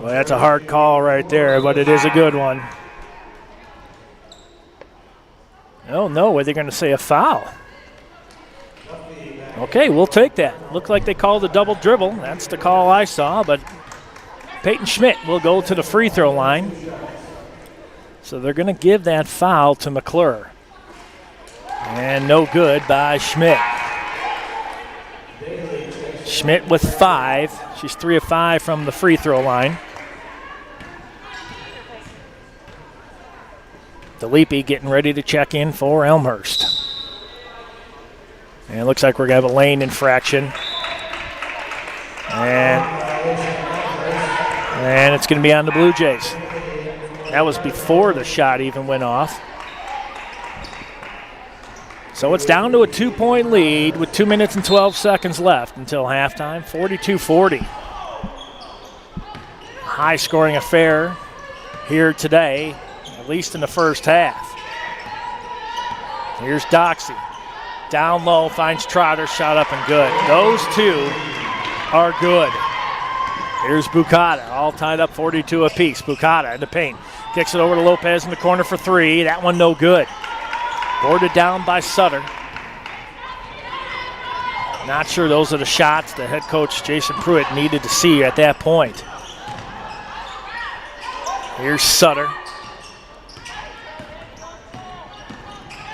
Well, that's a hard call right there, but it is a good one. Oh, no, are they going to say a foul? Okay, we'll take that. Looked like they called a double dribble. That's the call I saw, but Peyton Schmidt will go to the free throw line. So they're going to give that foul to McClure. And no good by Schmidt. Schmidt with 5. She's 3 of 5 from the free throw line. DeLepe getting ready to check in for Elmhurst. And it looks like we're going to have a lane infraction. And it's going to be on the Blue Jays. That was before the shot even went off. So it's down to a 2-point lead with 2 minutes and 12 seconds left until halftime, 42-40. High-scoring affair here today, at least in the first half. Here's Doxey. Down low, finds Trotter, shot up and good. Those two are good. Here's Bucata, all tied up 42 apiece. Bucata in the paint. Kicks it over to Lopez in the corner for 3. That one no good. Boarded down by Sutter. Not sure those are the shots that head coach Jason Pruitt needed to see at that point. Here's Sutter.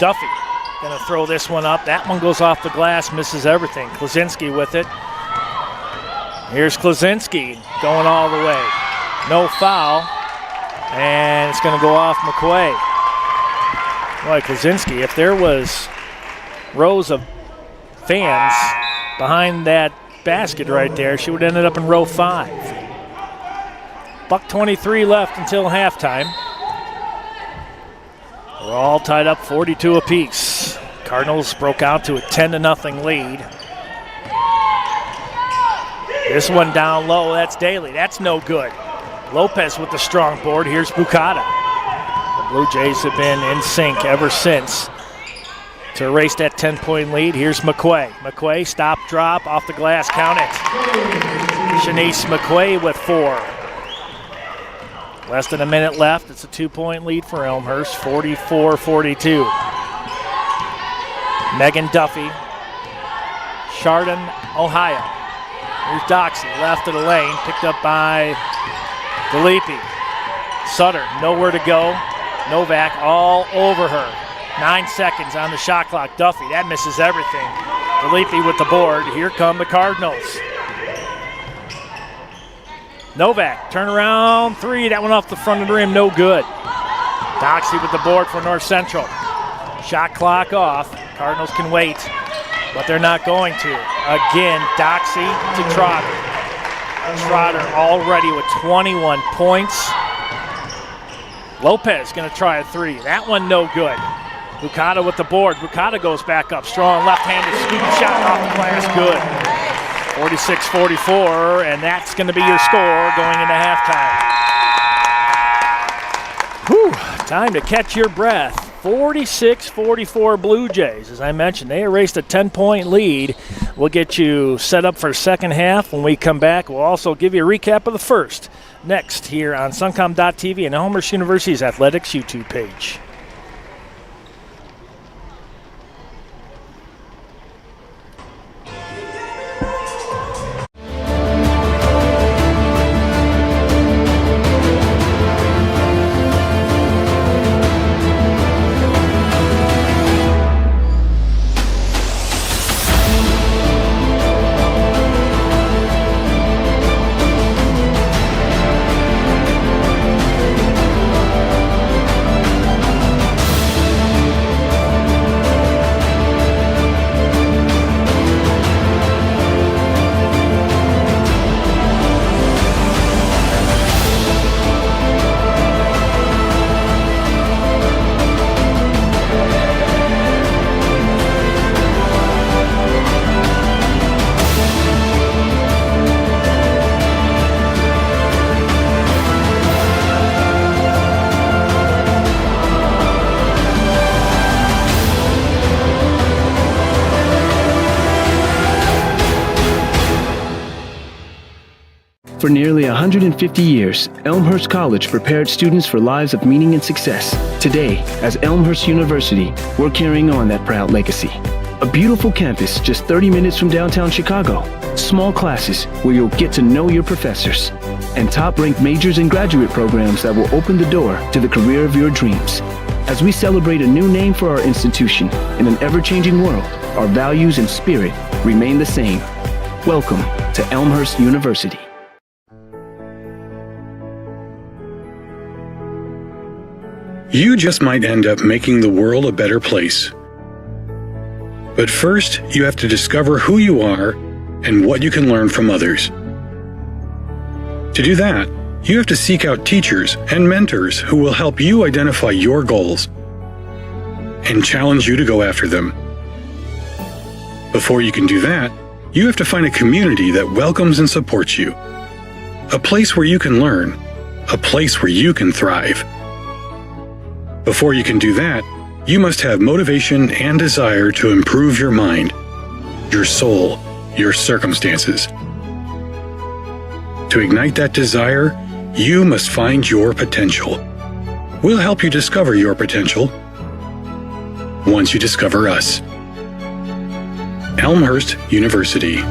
Duffy gonna throw this one up. That one goes off the glass, misses everything. Klaczynski with it. Here's Klaczynski going all the way. No foul. And it's gonna go off McQuay. Boy, Klaczynski, if there was rows of fans behind that basket right there, she would have ended up in row 5. $1:23 left until halftime. We're all tied up 42 apiece. Cardinals broke out to a 10-0 lead. This one down low, that's Daly. That's no good. Lopez with the strong board. Here's Bucata. The Blue Jays have been in sync ever since to erase that 10-point lead. Here's McQuay. McQuay, stop, drop, off the glass, count it. Shanice McQuay with 4. Less than a minute left. It's a 2-point lead for Elmhurst, 44-42. Megan Duffy. Chardon, Ohio. Here's Doxey, left of the lane, picked up by DeLepe. Sutter, nowhere to go. Novak all over her. 9 seconds on the shot clock. Duffy, that misses everything. DeLepe with the board. Here come the Cardinals. Novak, turnaround 3. That one off the front of the rim, no good. Doxey with the board for North Central. Shot clock off. Cardinals can wait, but they're not going to. Again, Doxey to Trotter. Trotter already with 21 points. Lopez going to try a 3. That one no good. Bucata with the board. Bucata goes back up strong. Left-handed scoop shot off the glass. Good. 46-44, and that's going to be your score going into halftime. Whew, time to catch your breath. 46-44 Blue Jays. As I mentioned, they erased a 10-point lead. We'll get you set up for the second half. When we come back, we'll also give you a recap of the first. Next here on Suncom.tv and Elmhurst University's athletics YouTube page. For nearly 150 years, Elmhurst College prepared students for lives of meaning and success. Today, as Elmhurst University, we're carrying on that proud legacy. A beautiful campus just 30 minutes from downtown Chicago. Small classes where you'll get to know your professors. And top-ranked majors and graduate programs that will open the door to the career of your dreams. As we celebrate a new name for our institution in an ever-changing world, our values and spirit remain the same. Welcome to Elmhurst University. You just might end up making the world a better place. But first, you have to discover who you are and what you can learn from others. To do that, you have to seek out teachers and mentors who will help you identify your goals and challenge you to go after them. Before you can do that, you have to find a community that welcomes and supports you. A place where you can learn, a place where you can thrive. Before you can do that, you must have motivation and desire to improve your mind, your soul, your circumstances. To ignite that desire, you must find your potential. We'll help you discover your potential once you discover us. Elmhurst University.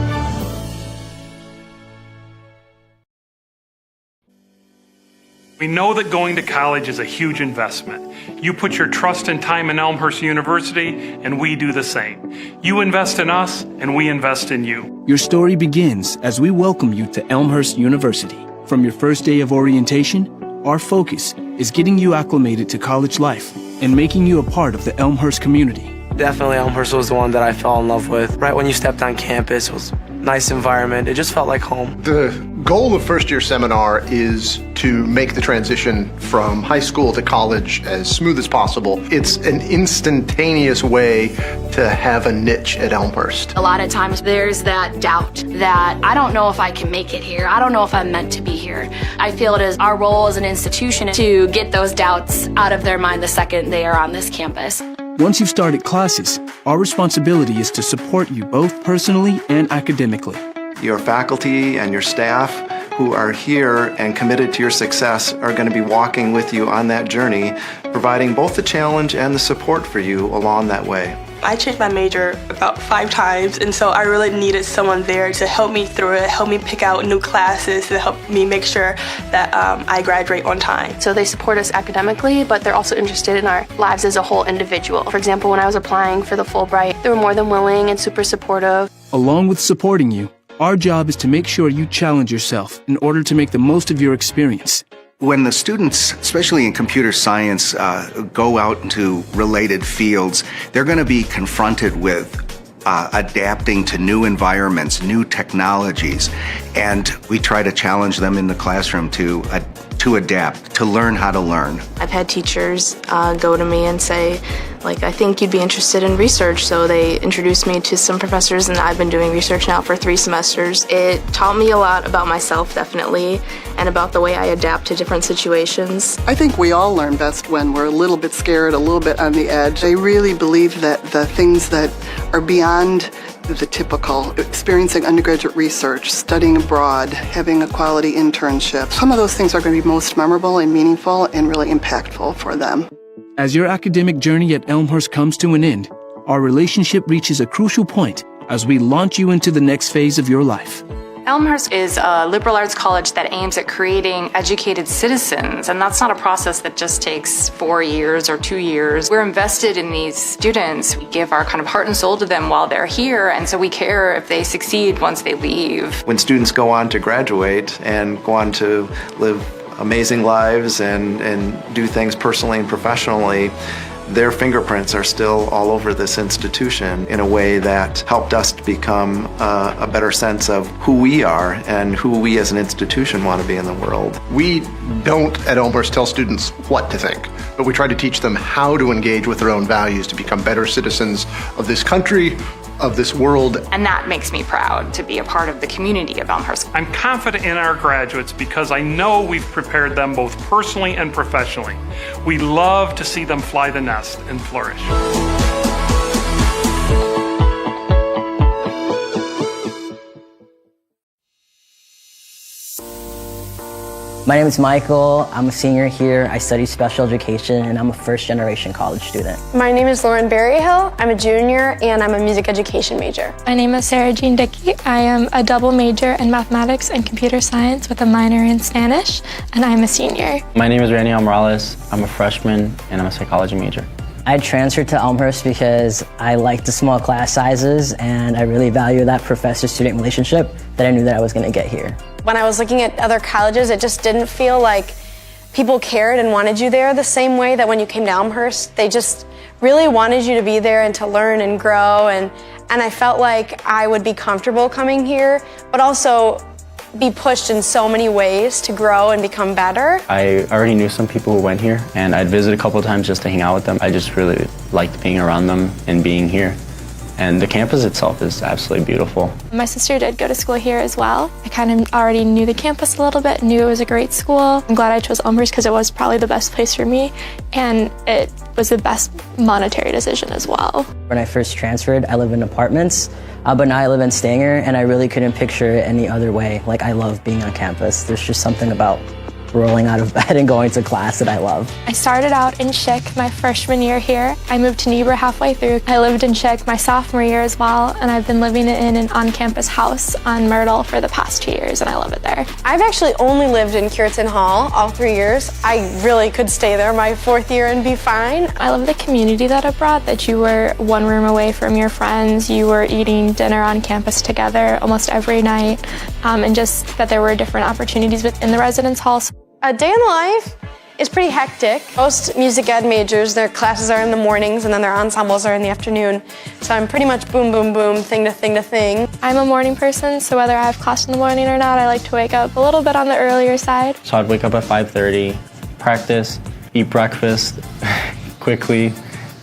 We know that going to college is a huge investment. You put your trust and time in Elmhurst University, and we do the same. You invest in us, and we invest in you. Your story begins as we welcome you to Elmhurst University. From your first day of orientation, our focus is getting you acclimated to college life and making you a part of the Elmhurst community. Definitely Elmhurst was the one that I fell in love with. Right when you stepped on campus, it was a nice environment. It just felt like home. The goal of first year seminar is to make the transition from high school to college as smooth as possible. It's an instantaneous way to have a niche at Elmhurst. A lot of times there's that doubt that I don't know if I can make it here. I don't know if I'm meant to be here. I feel it is our role as an institution to get those doubts out of their mind the second they are on this campus. Once you've started classes, our responsibility is to support you both personally and academically. Your faculty and your staff who are here and committed to your success are going to be walking with you on that journey, providing both the challenge and the support for you along that way. I changed my major about 5 times, and so I really needed someone there to help me through it, help me pick out new classes, to help me make sure that I graduate on time. So they support us academically, but they're also interested in our lives as a whole individual. For example, when I was applying for the Fulbright, they were more than willing and super supportive. Along with supporting you, our job is to make sure you challenge yourself in order to make the most of your experience. When the students, especially in computer science, go out into related fields, they're going to be confronted with adapting to new environments, new technologies, and we try to challenge them in the classroom to adapt, to learn how to learn. I've had teachers go to me and say, I think you'd be interested in research, so they introduced me to some professors, and I've been doing research now for 3 semesters. It taught me a lot about myself, definitely, and about the way I adapt to different situations. I think we all learn best when we're a little bit scared, a little bit on the edge. I really believe that the things that are beyond the typical, experiencing undergraduate research, studying abroad, having a quality internship, some of those things are going to be most memorable and meaningful and really impactful for them. As your academic journey at Elmhurst comes to an end, our relationship reaches a crucial point as we launch you into the next phase of your life. Elmhurst is a liberal arts college that aims at creating educated citizens, and that's not a process that just takes 4 years or 2 years. We're invested in these students. We give our kind of heart and soul to them while they're here, and so we care if they succeed once they leave. When students go on to graduate and go on to live amazing lives and do things personally and professionally, their fingerprints are still all over this institution in a way that helped us to become a better sense of who we are and who we as an institution want to be in the world. We don't at Elmhurst tell students what to think, but we try to teach them how to engage with their own values to become better citizens of this country, of this world. And that makes me proud to be a part of the community of Elmhurst. I'm confident in our graduates because I know we've prepared them both personally and professionally. We love to see them fly the nest and flourish. My name is Michael. I'm a senior here. I study special education and I'm a first-generation college student. My name is Lauren Berryhill. I'm a junior and I'm a music education major. My name is Sarah Jean Dickey. I am a double major in mathematics and computer science with a minor in Spanish, and I'm a senior. My name is Randy Morales. I'm a freshman and I'm a psychology major. I transferred to Elmhurst because I like the small class sizes and I really value that professor-student relationship that I knew that I was going to get here. When I was looking at other colleges, it just didn't feel like people cared and wanted you there the same way that when you came to Elmhurst. They just really wanted you to be there and to learn and grow, and I felt like I would be comfortable coming here, but also be pushed in so many ways to grow and become better. I already knew some people who went here, and I'd visit a couple of times just to hang out with them. I just really liked being around them and being here. And the campus itself is absolutely beautiful. My sister did go to school here as well. I kind of already knew the campus a little bit, knew it was a great school. I'm glad I chose Elmhurst because it was probably the best place for me, and it was the best monetary decision as well. When I first transferred, I lived in apartments, but now I live in Stanger, and I really couldn't picture it any other way. Like, I love being on campus. There's just something about rolling out of bed and going to class that I love. I started out in Schick my freshman year here. I moved to Niebuhr halfway through. I lived in Schick my sophomore year as well, and I've been living in an on-campus house on Myrtle for the past 2 years, and I love it there. I've actually only lived in Cureton Hall all 3 years. I really could stay there my 4th year and be fine. I love the community that it brought, that you were one room away from your friends, you were eating dinner on campus together almost every night, and just that there were different opportunities within the residence halls. A day in the life is pretty hectic. Most music ed majors, their classes are in the mornings and then their ensembles are in the afternoon. So I'm pretty much boom, boom, boom, thing to thing to thing. I'm a morning person, so whether I have class in the morning or not, I like to wake up a little bit on the earlier side. So I'd wake up at 5:30, practice, eat breakfast quickly,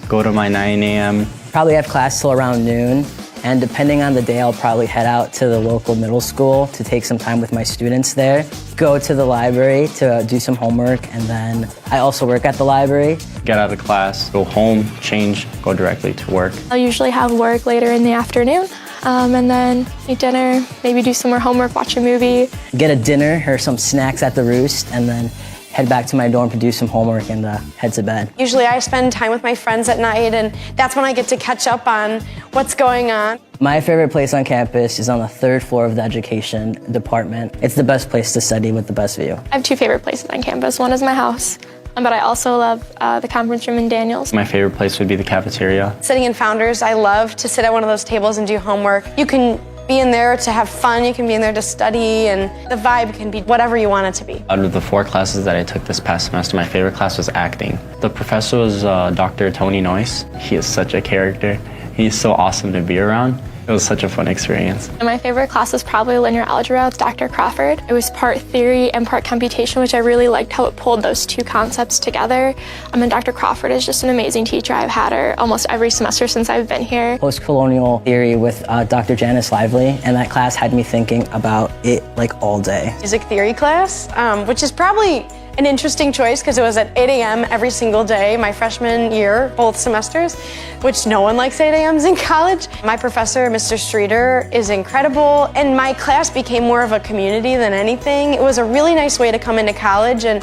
go to my 9 a.m. Probably have class till around noon. And depending on the day, I'll probably head out to the local middle school to take some time with my students there, go to the library to do some homework, and then I also work at the library. Get out of class, go home, change, go directly to work. I'll usually have work later in the afternoon, and then eat dinner, maybe do some more homework, watch a movie. Get a dinner or some snacks at the Roost, and then head back to my dorm to do some homework and head to bed. Usually I spend time with my friends at night, and that's when I get to catch up on what's going on. My favorite place on campus is on the 3rd floor of the education department. It's the best place to study with the best view. I have 2 favorite places on campus. One is my house, but I also love the conference room in Daniels. My favorite place would be the cafeteria. Sitting in Founders, I love to sit at one of those tables and do homework. You can be in there to have fun, you can be in there to study, and the vibe can be whatever you want it to be. Out of the 4 classes that I took this past semester, my favorite class was acting. The professor was Dr. Tony Noyce. He is such a character. He's so awesome to be around. It was such a fun experience. And my favorite class was probably linear algebra with Dr. Crawford. It was part theory and part computation, which I really liked how it pulled those 2 concepts together. And Dr. Crawford is just an amazing teacher. I've had her almost every semester since I've been here. Post-colonial theory with Dr. Janice Lively, and that class had me thinking about it like all day. Music theory class, which is probably an interesting choice because it was at 8 a.m. every single day my freshman year, both semesters, which no one likes 8 a.m.s in college. My professor, Mr. Streeter, is incredible, and my class became more of a community than anything. It was a really nice way to come into college, and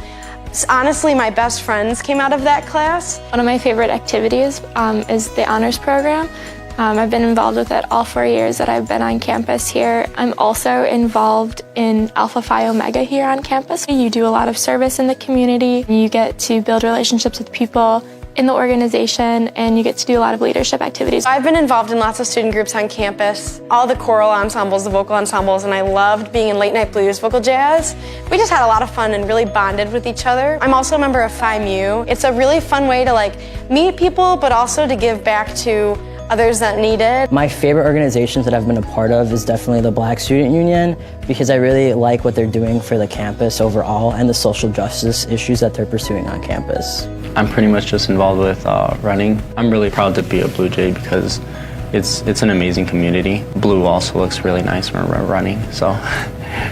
honestly, my best friends came out of that class. One of my favorite activities is the honors program. I've been involved with it all 4 years that I've been on campus here. I'm also involved in Alpha Phi Omega here on campus. You do a lot of service in the community. You get to build relationships with people in the organization, and you get to do a lot of leadership activities. I've been involved in lots of student groups on campus, all the choral ensembles, the vocal ensembles, and I loved being in late night blues, vocal jazz. We just had a lot of fun and really bonded with each other. I'm also a member of Phi Mu. It's a really fun way to meet people, but also to give back to others that need it. My favorite organizations that I've been a part of is definitely the Black Student Union, because I really like what they're doing for the campus overall and the social justice issues that they're pursuing on campus. I'm pretty much just involved with running. I'm really proud to be a Blue Jay because it's an amazing community. Blue also looks really nice when we're running, so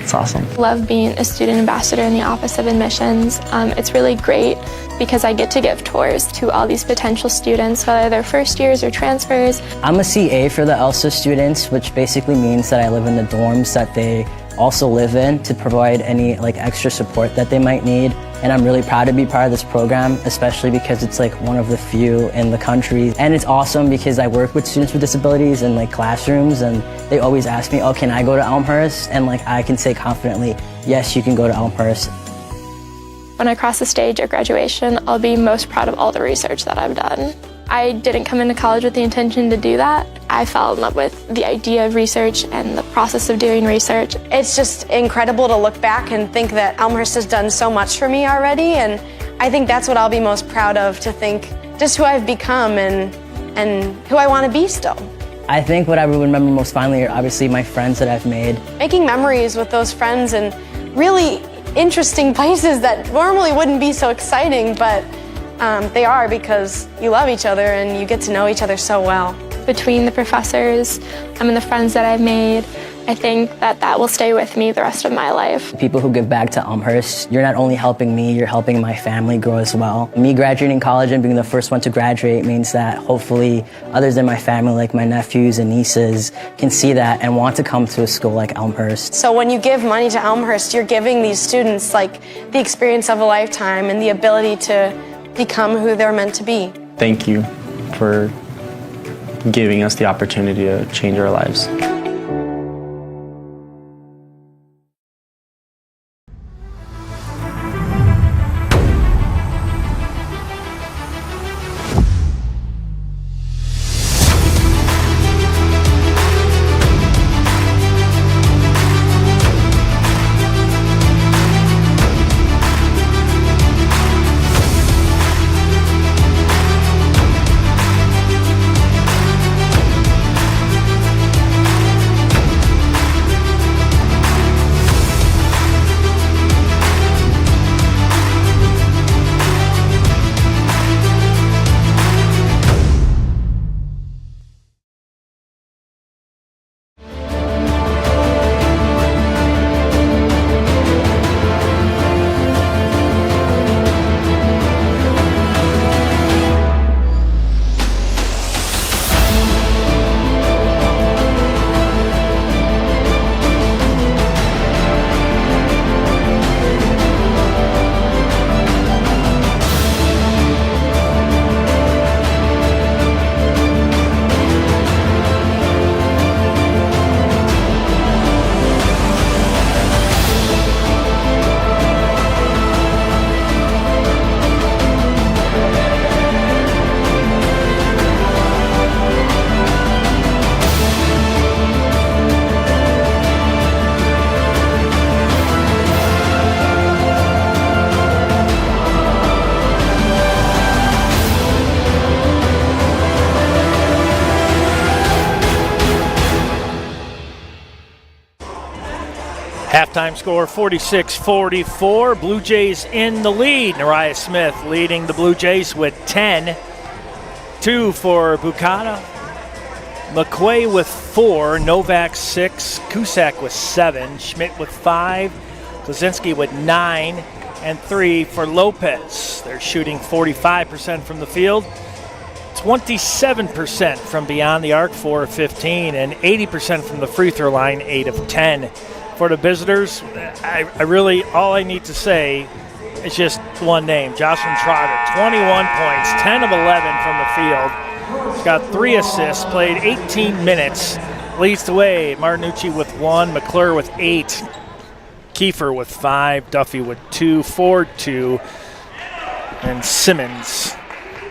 it's awesome. Love being a student ambassador in the Office of Admissions. It's really great because I get to give tours to all these potential students, whether they're first years or transfers. I'm a CA for the ELSA students, which basically means that I live in the dorms that they also live in to provide any like extra support that they might need. And I'm really proud to be part of this program, especially because it's like one of the few in the country. And it's awesome because I work with students with disabilities in like classrooms, and they always ask me, oh, can I go to Elmhurst? And like I can say confidently, yes, you can go to Elmhurst. When I cross the stage at graduation, I'll be most proud of all the research that I've done. I didn't come into college with the intention to do that. I fell in love with the idea of research and the process of doing research. It's just incredible to look back and think that Elmhurst has done so much for me already, and I think that's what I'll be most proud of, to think just who I've become and who I want to be still. I think what I would remember most fondly are obviously my friends that I've made. Making memories with those friends in really interesting places that normally wouldn't be so exciting, but they are, because you love each other and you get to know each other so well. Between the professors and the friends that I've made, I think that will stay with me the rest of my life. People who give back to Elmhurst, you're not only helping me, you're helping my family grow as well. Me graduating college and being the first one to graduate means that hopefully others in my family, like my nephews and nieces, can see that and want to come to a school like Elmhurst. So when you give money to Elmhurst, you're giving these students like the experience of a lifetime and the ability to become who they're meant to be. Thank you for giving us the opportunity to change our lives. Halftime score 46-44. Blue Jays in the lead. Nariah Smith leading the Blue Jays with 10. 2 for Bucata. McQuay with 4. Novak 6. Cusack with 7. Schmidt with 5. Klaczynski with 9. And 3 for Lopez. They're shooting 45% from the field. 27% from beyond the arc, 4 of 15, and 80% from the free throw line, 8 of 10. For the visitors, I really, all I need to say is just one name, Jocelyn Trotter. 21 points, 10 of 11 from the field. She's got 3 assists, played 18 minutes, leads the way. Martinucci with 1, McClure with 8, Kiefer with 5, Duffy with 2, Ford 2, and Simmons,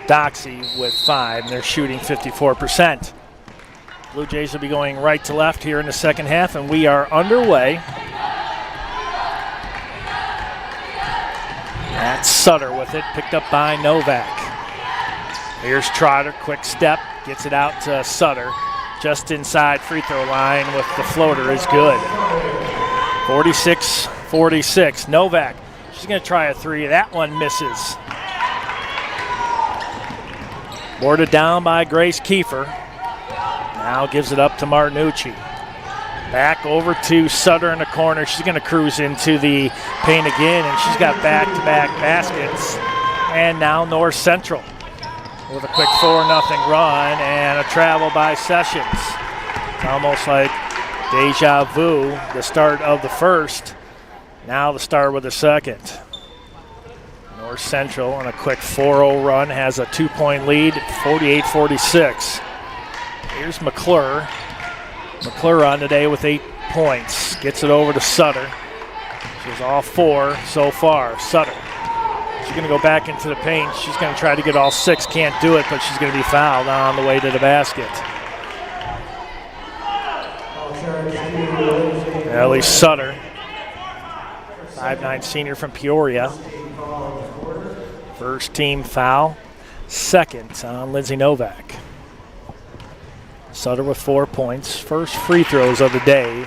Doxey with 5, and they're shooting 54%. Blue Jays will be going right to left here in the second half, and we are underway. That's Sutter with it, picked up by Novak. Here's Trotter, quick step, gets it out to Sutter. Just inside free throw line with the floater is good. 46-46. Novak, she's going to try a 3. That one misses. Boarded down by Grace Kiefer. Now gives it up to Martinucci. Back over to Sutter in the corner. She's going to cruise into the paint again, and she's got back-to-back baskets. And now North Central with a quick 4-0 run and a travel by Sessions. It's almost like Deja vu, the start of the first. Now the start with the second. North Central on a quick 4-0 run has a 2-point lead, 48-46. Here's McClure. McClure on today with 8 points. Gets it over to Sutter. She's all 4 so far. Sutter. She's going to go back into the paint. She's going to try to get all 6. Can't do it, but she's going to be fouled on the way to the basket. Ellie Sutter, 5'9" senior from Peoria. First team foul. Second on Lindsay Novak. Sutter with 4 points. First free throws of the day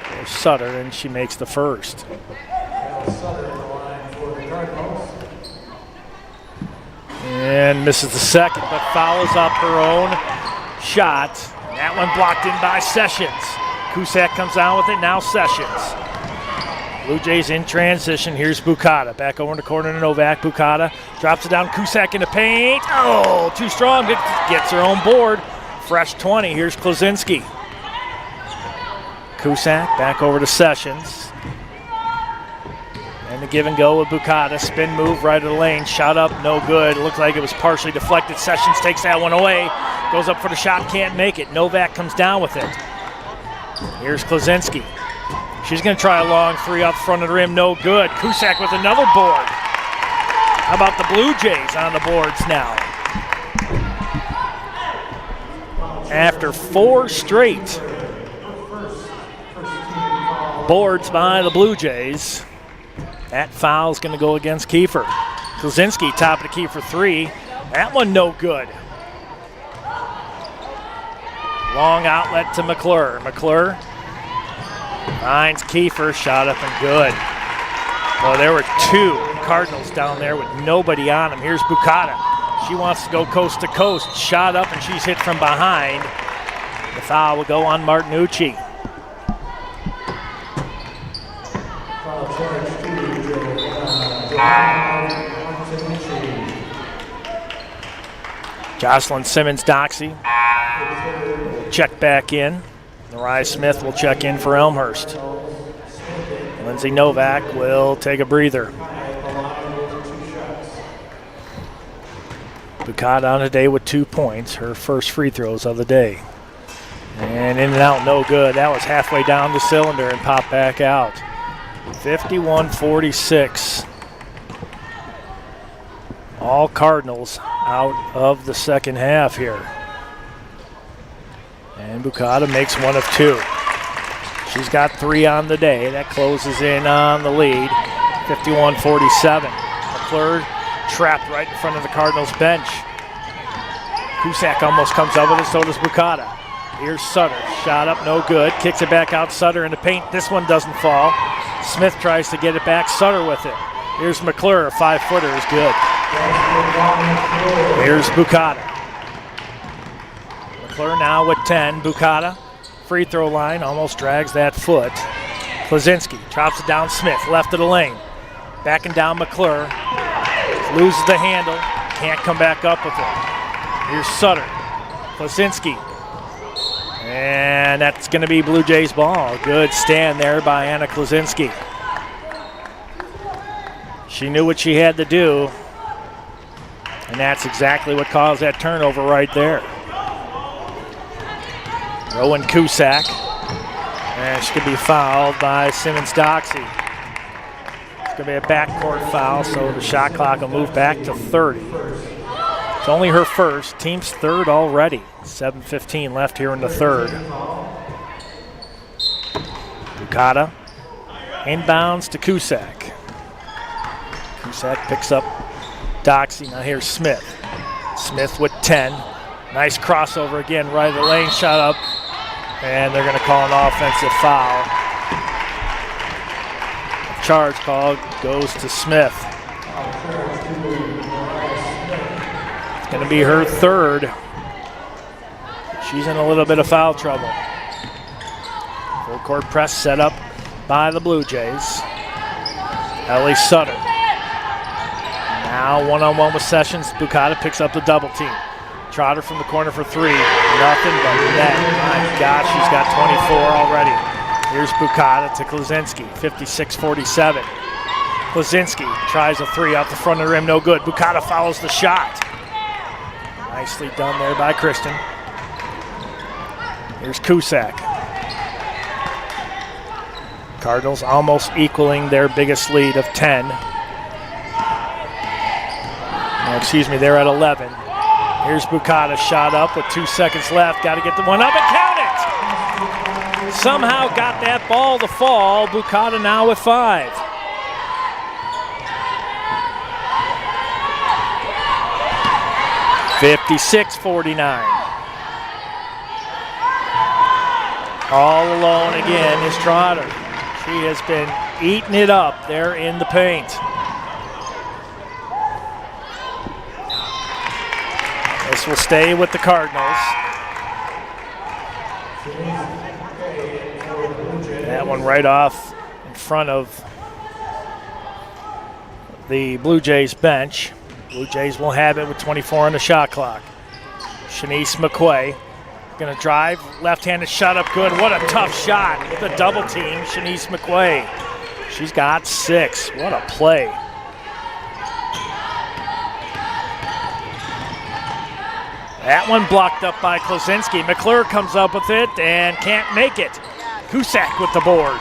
for Sutter, and she makes the first. And misses the second, but fouls up her own shot. And that one blocked in by Sessions. Cusack comes down with it, now Sessions. Blue Jays in transition. Here's Bukata. Back over in the corner to Novak. Bukata drops it down. Cusack in the paint. Oh, too strong. Gets her own board. Fresh 20. Here's Klosinski. Cusack back over to Sessions. And the give and go with Bukata. Spin move right of the lane. Shot up, no good. Looked like it was partially deflected. Sessions takes that one away. Goes up for the shot, can't make it. Novak comes down with it. Here's Klosinski. She's going to try a long 3 out front of the rim. No good. Cusack with another board. How about the Blue Jays on the boards now? After 4 straight boards by the Blue Jays, that foul's going to go against Kiefer. Klosinski top of the key for 3. That one no good. Long outlet to McClure. McClure finds Kiefer, shot up and good. Well, there were 2 Cardinals down there with nobody on them. Here's Bukata. She wants to go coast to coast. Shot up and she's hit from behind. The foul will go on Martinucci. Jocelyn Simmons-Doxey will check back in. Mariah Smith will check in for Elmhurst. Lindsay Novak will take a breather. Bukata on today with 2 points, her first free throws of the day. And in and out, no good. That was halfway down the cylinder and popped back out. 51-46. All Cardinals out of the second half here. And Bukata makes 1 of 2. She's got 3 on the day. That closes in on the lead. 51-47. McClure trapped right in front of the Cardinals bench. Cusack almost comes up with it, so does Bukata. Here's Sutter. Shot up, no good. Kicks it back out. Sutter in the paint. This one doesn't fall. Smith tries to get it back. Sutter with it. Here's McClure. A 5-footer is good. Here's Bukata. McClure now with 10. Bukata, free throw line, almost drags that foot. Klosinski drops it down. Smith, left of the lane. Backing down McClure. Loses the handle. Can't come back up with it. Here's Sutter. Klosinski. And that's going to be Blue Jays ball. Good stand there by Anna Klosinski. She knew what she had to do. And that's exactly what caused that turnover right there. Rowan Cusack. And she could be fouled by Simmons-Doxey. It's going to be a backcourt foul, so the shot clock will move back to 30. It's only her first. Team's third already. 7:15 left here in the third. Bukata inbounds to Cusack. Cusack picks up Doxey. Now here's Smith. Smith with 10. Nice crossover again, right of the lane, shot up. And they're going to call an offensive foul. The charge call goes to Smith. It's going to be her third. She's in a little bit of foul trouble. Full court press set up by the Blue Jays. Ellie Sutter. Now one-on-one with Sessions. Bukata picks up the double team. Trotter from the corner for three. Nothing but net. My gosh, she's got 24 already. Here's Bukata to Klaczynski, 56-47. Klaczynski tries a three out the front of the rim, no good. Bukata follows the shot. Nicely done there by Kristen. Here's Cusack. Cardinals almost equaling their biggest lead of 10. No, excuse me, they're at 11. Here's Bukata, shot up with 2 seconds left. Got to get the one up and count it! Somehow got that ball to fall. Bukata now with 5. (56-49). All alone again is Trotter. She has been eating it up there in the paint. This will stay with the Cardinals. That one right off in front of the Blue Jays bench. Blue Jays will have it with 24 on the shot clock. Shanice McQuay gonna drive, left-handed shot up good. What a tough shot. The double team, Shanice McQuay. She's got 6. What a play. That one blocked up by Klaczynski. McClure comes up with it and can't make it. Cusack with the board.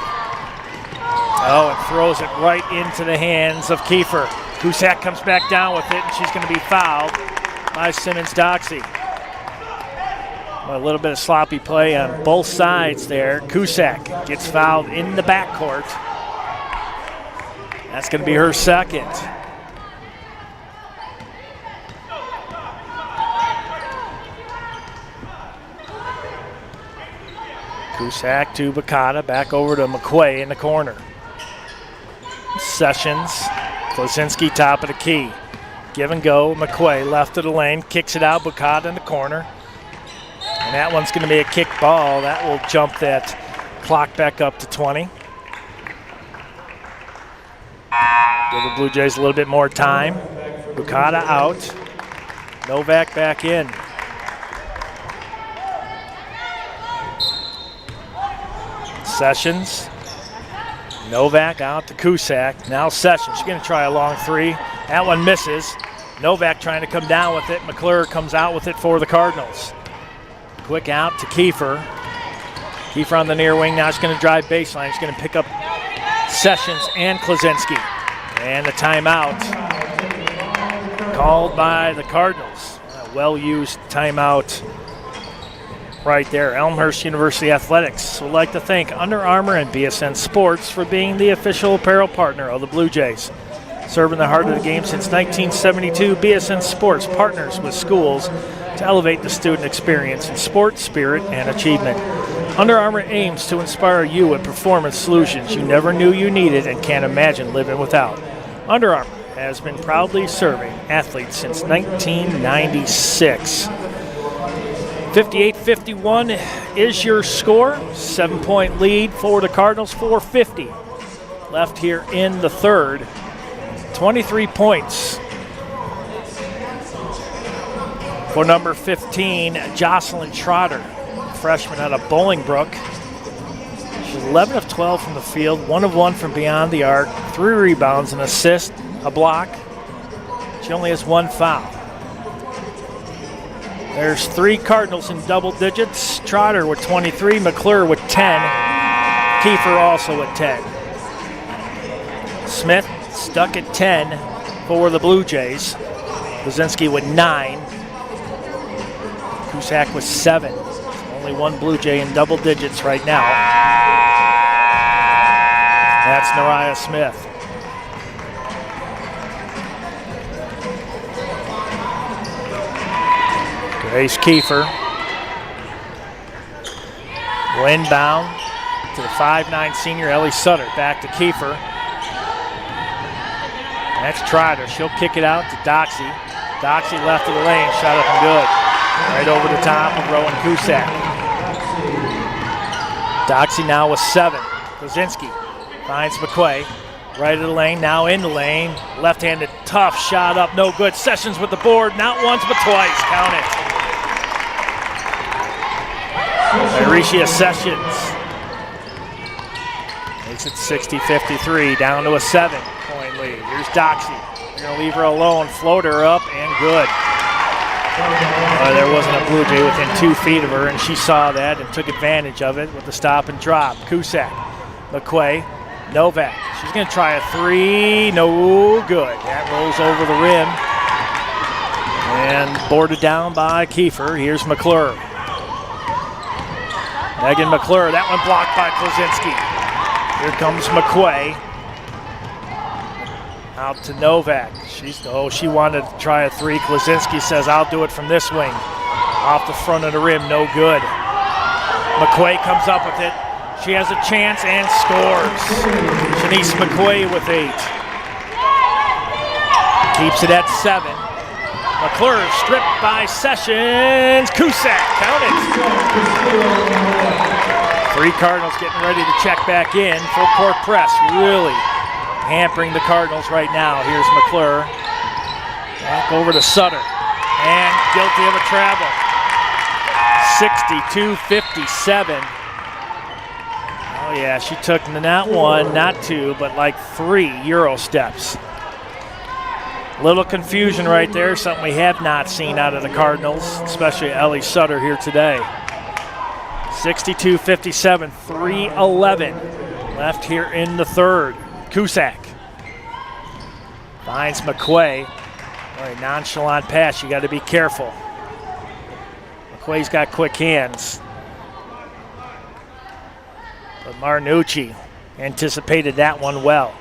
Oh, and throws it right into the hands of Kiefer. Cusack comes back down with it, and she's going to be fouled by Simmons-Doxey. A little bit of sloppy play on both sides there. Cusack gets fouled in the backcourt. That's going to be her second. Cusack to Bukata, back over to McQuay in the corner. Sessions, Klaczynski top of the key. Give and go, McQuay left of the lane, kicks it out, Bukata in the corner. And that one's going to be a kick ball. That will jump that clock back up to 20. Give the Blue Jays a little bit more time. Bukata out. Novak back in. Sessions. Novak out to Cusack. Now Sessions. She's going to try a long three. That one misses. Novak trying to come down with it. McClure comes out with it for the Cardinals. Quick out to Kiefer. Kiefer on the near wing. Now she's going to drive baseline. She's going to pick up Sessions and Klaczynski. And the timeout called by the Cardinals. A well-used timeout right there. Elmhurst University Athletics would like to thank Under Armour and BSN Sports for being the official apparel partner of the Blue Jays. Serving the heart of the game since 1972, BSN Sports partners with schools to elevate the student experience in sport, spirit, and achievement. Under Armour aims to inspire you with performance solutions you never knew you needed and can't imagine living without. Under Armour has been proudly serving athletes since 1996. 58-51 is your score. 7-point lead for the Cardinals, 4:50 left here in the third. 23 points for number 15, Jocelyn Trotter, freshman out of Bolingbrook. She's 11 of 12 from the field, 1 of 1 from beyond the arc, 3 rebounds, an assist, a block. She only has 1 foul. There's 3 Cardinals in double digits. Trotter with 23, McClure with 10, Kiefer also with 10. Smith stuck at 10 for the Blue Jays. Klaczynski with 9. Cusack with 7. Only 1 Blue Jay in double digits right now. That's Nariah Smith. Grace Kiefer. Inbound to the 5'9" senior Ellie Sutter. Back to Kiefer. That's Trotter. She'll kick it out to Doxey. Doxey left of the lane. Shot up and good. Right over the top of Rowan Cusack. Doxey now with 7. Klaczynski finds McQuay. Right of the lane. Now in the lane. Left-handed tough shot up. No good. Sessions with the board. Not once but twice. Count it. Iricia Sessions makes it 60-53, down to a 7-point lead. Here's Doxy. They're going to leave her alone. Floater up and good. There wasn't a Blue Jay within 2 feet of her, and she saw that and took advantage of it with the stop and drop. Cusack, McQuay, Novak. She's going to try a 3. No good. That rolls over the rim and boarded down by Kiefer. Here's McClure. Megan McClure. That one blocked by Klosinski. Here comes McQuay. Out to Novak. She wanted to try a 3. Klosinski says, I'll do it from this wing. Off the front of the rim, no good. McQuay comes up with it. She has a chance and scores. Shanice McQuay with 8. Keeps it at 7. McClure stripped by Sessions. Cusack, count it. 3 Cardinals getting ready to check back in. Full court press, really hampering the Cardinals right now. Here's McClure. Back over to Sutter. And guilty of a travel. 62-57. Oh yeah, she took not 1, not 2, but like 3 Euro steps. Little confusion right there, something we have not seen out of the Cardinals, especially Ellie Sutter here today. 62-57, 3:11 left here in the third. Cusack finds McQuay. Boy, nonchalant pass, you got to be careful. McQuay's got quick hands. But Martinucci anticipated that one well.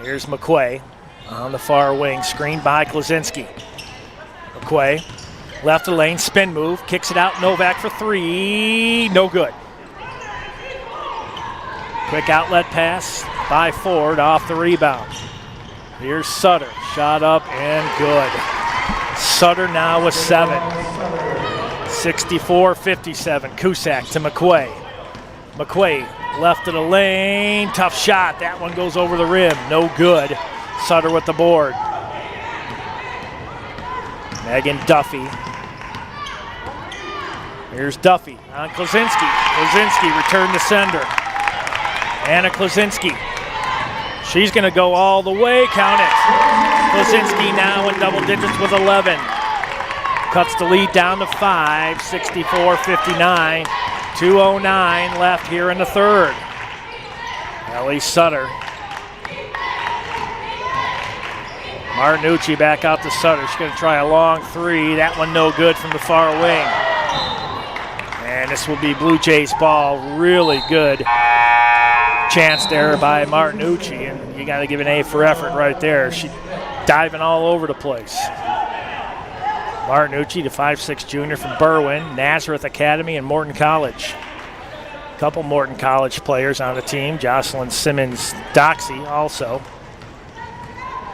Here's McQuay on the far wing, screened by Klosinski. McQuay, left the lane, spin move, kicks it out, Novak for 3, no good. Quick outlet pass by Ford off the rebound. Here's Sutter, shot up and good. Sutter now with 7. 64-57, Cusack to McQuay. McQuay left of the lane, tough shot. That one goes over the rim, no good. Sutter with the board. Megan Duffy. Here's Duffy on Klosinski. Klosinski returned to sender. Anna Klosinski. She's going to go all the way, count it. Klosinski now in double digits with 11. Cuts the lead down to 5, 64-59. 2:09 left here in the third. Ellie Sutter. Martinucci back out to Sutter. She's going to try a long 3. That one no good from the far wing. And this will be Blue Jays ball. Really good chance there by Martinucci. And you got to give an A for effort right there. She's diving all over the place. Martinucci, the 5'6" junior from Berwyn, Nazareth Academy, and Morton College. A couple Morton College players on the team. Jocelyn Simmons Doxy also.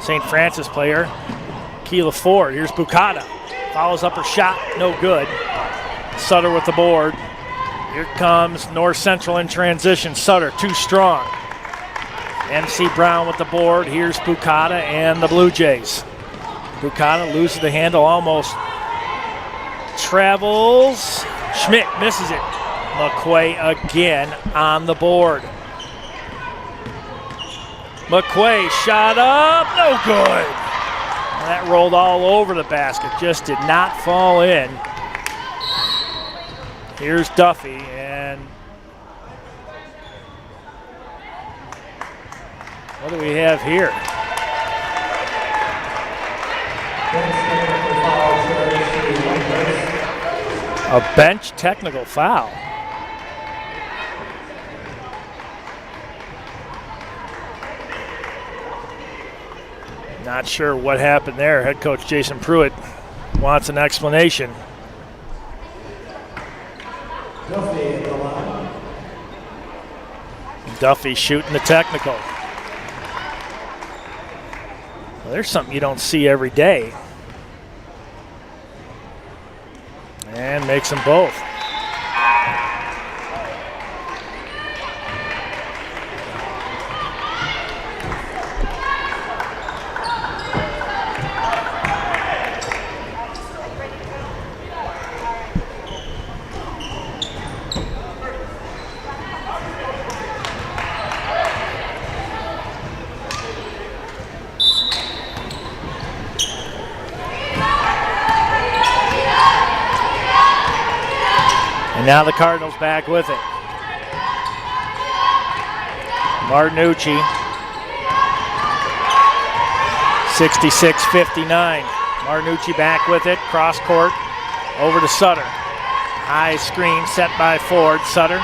St. Francis player, Keela Ford. Here's Bukata. Follows up her shot, no good. Sutter with the board. Here comes North Central in transition. Sutter, too strong. MC Brown with the board. Here's Bukata and the Blue Jays. Bukata loses the handle, almost travels. Schmidt misses it. McQuay again on the board. McQuay shot up, no good. And that rolled all over the basket, just did not fall in. Here's Duffy, and what do we have here? A bench technical foul. Not sure what happened there. Head coach Jason Pruitt wants an explanation. Duffy shooting the technical. Well, there's something you don't see every day. And makes them both. And now the Cardinals back with it. Martinucci. 66-59. Martinucci back with it. Cross court. Over to Sutter. High screen set by Ford. Sutter.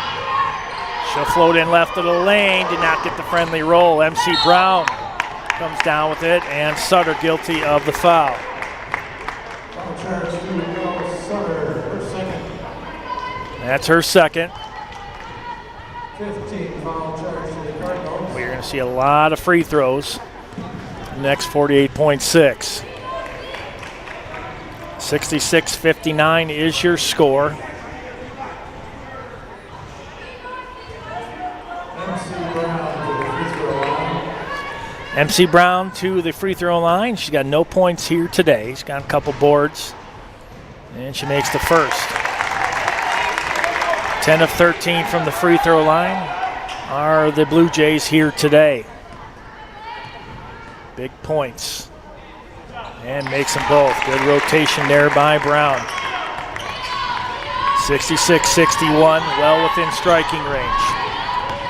She'll float in left of the lane. Did not get the friendly roll. MC Brown comes down with it. And Sutter guilty of the foul. That's her second. 15 foul charge to the Cardinals. We're going to see a lot of free throws. Next 48.6. 66-59 is your score. MC Brown to the free throw line. She's got no points here today. She's got a couple boards. And she makes the first. 10 of 13 from the free throw line are the Blue Jays here today. Big points. And makes them both. Good rotation there by Brown. 66-61, well within striking range.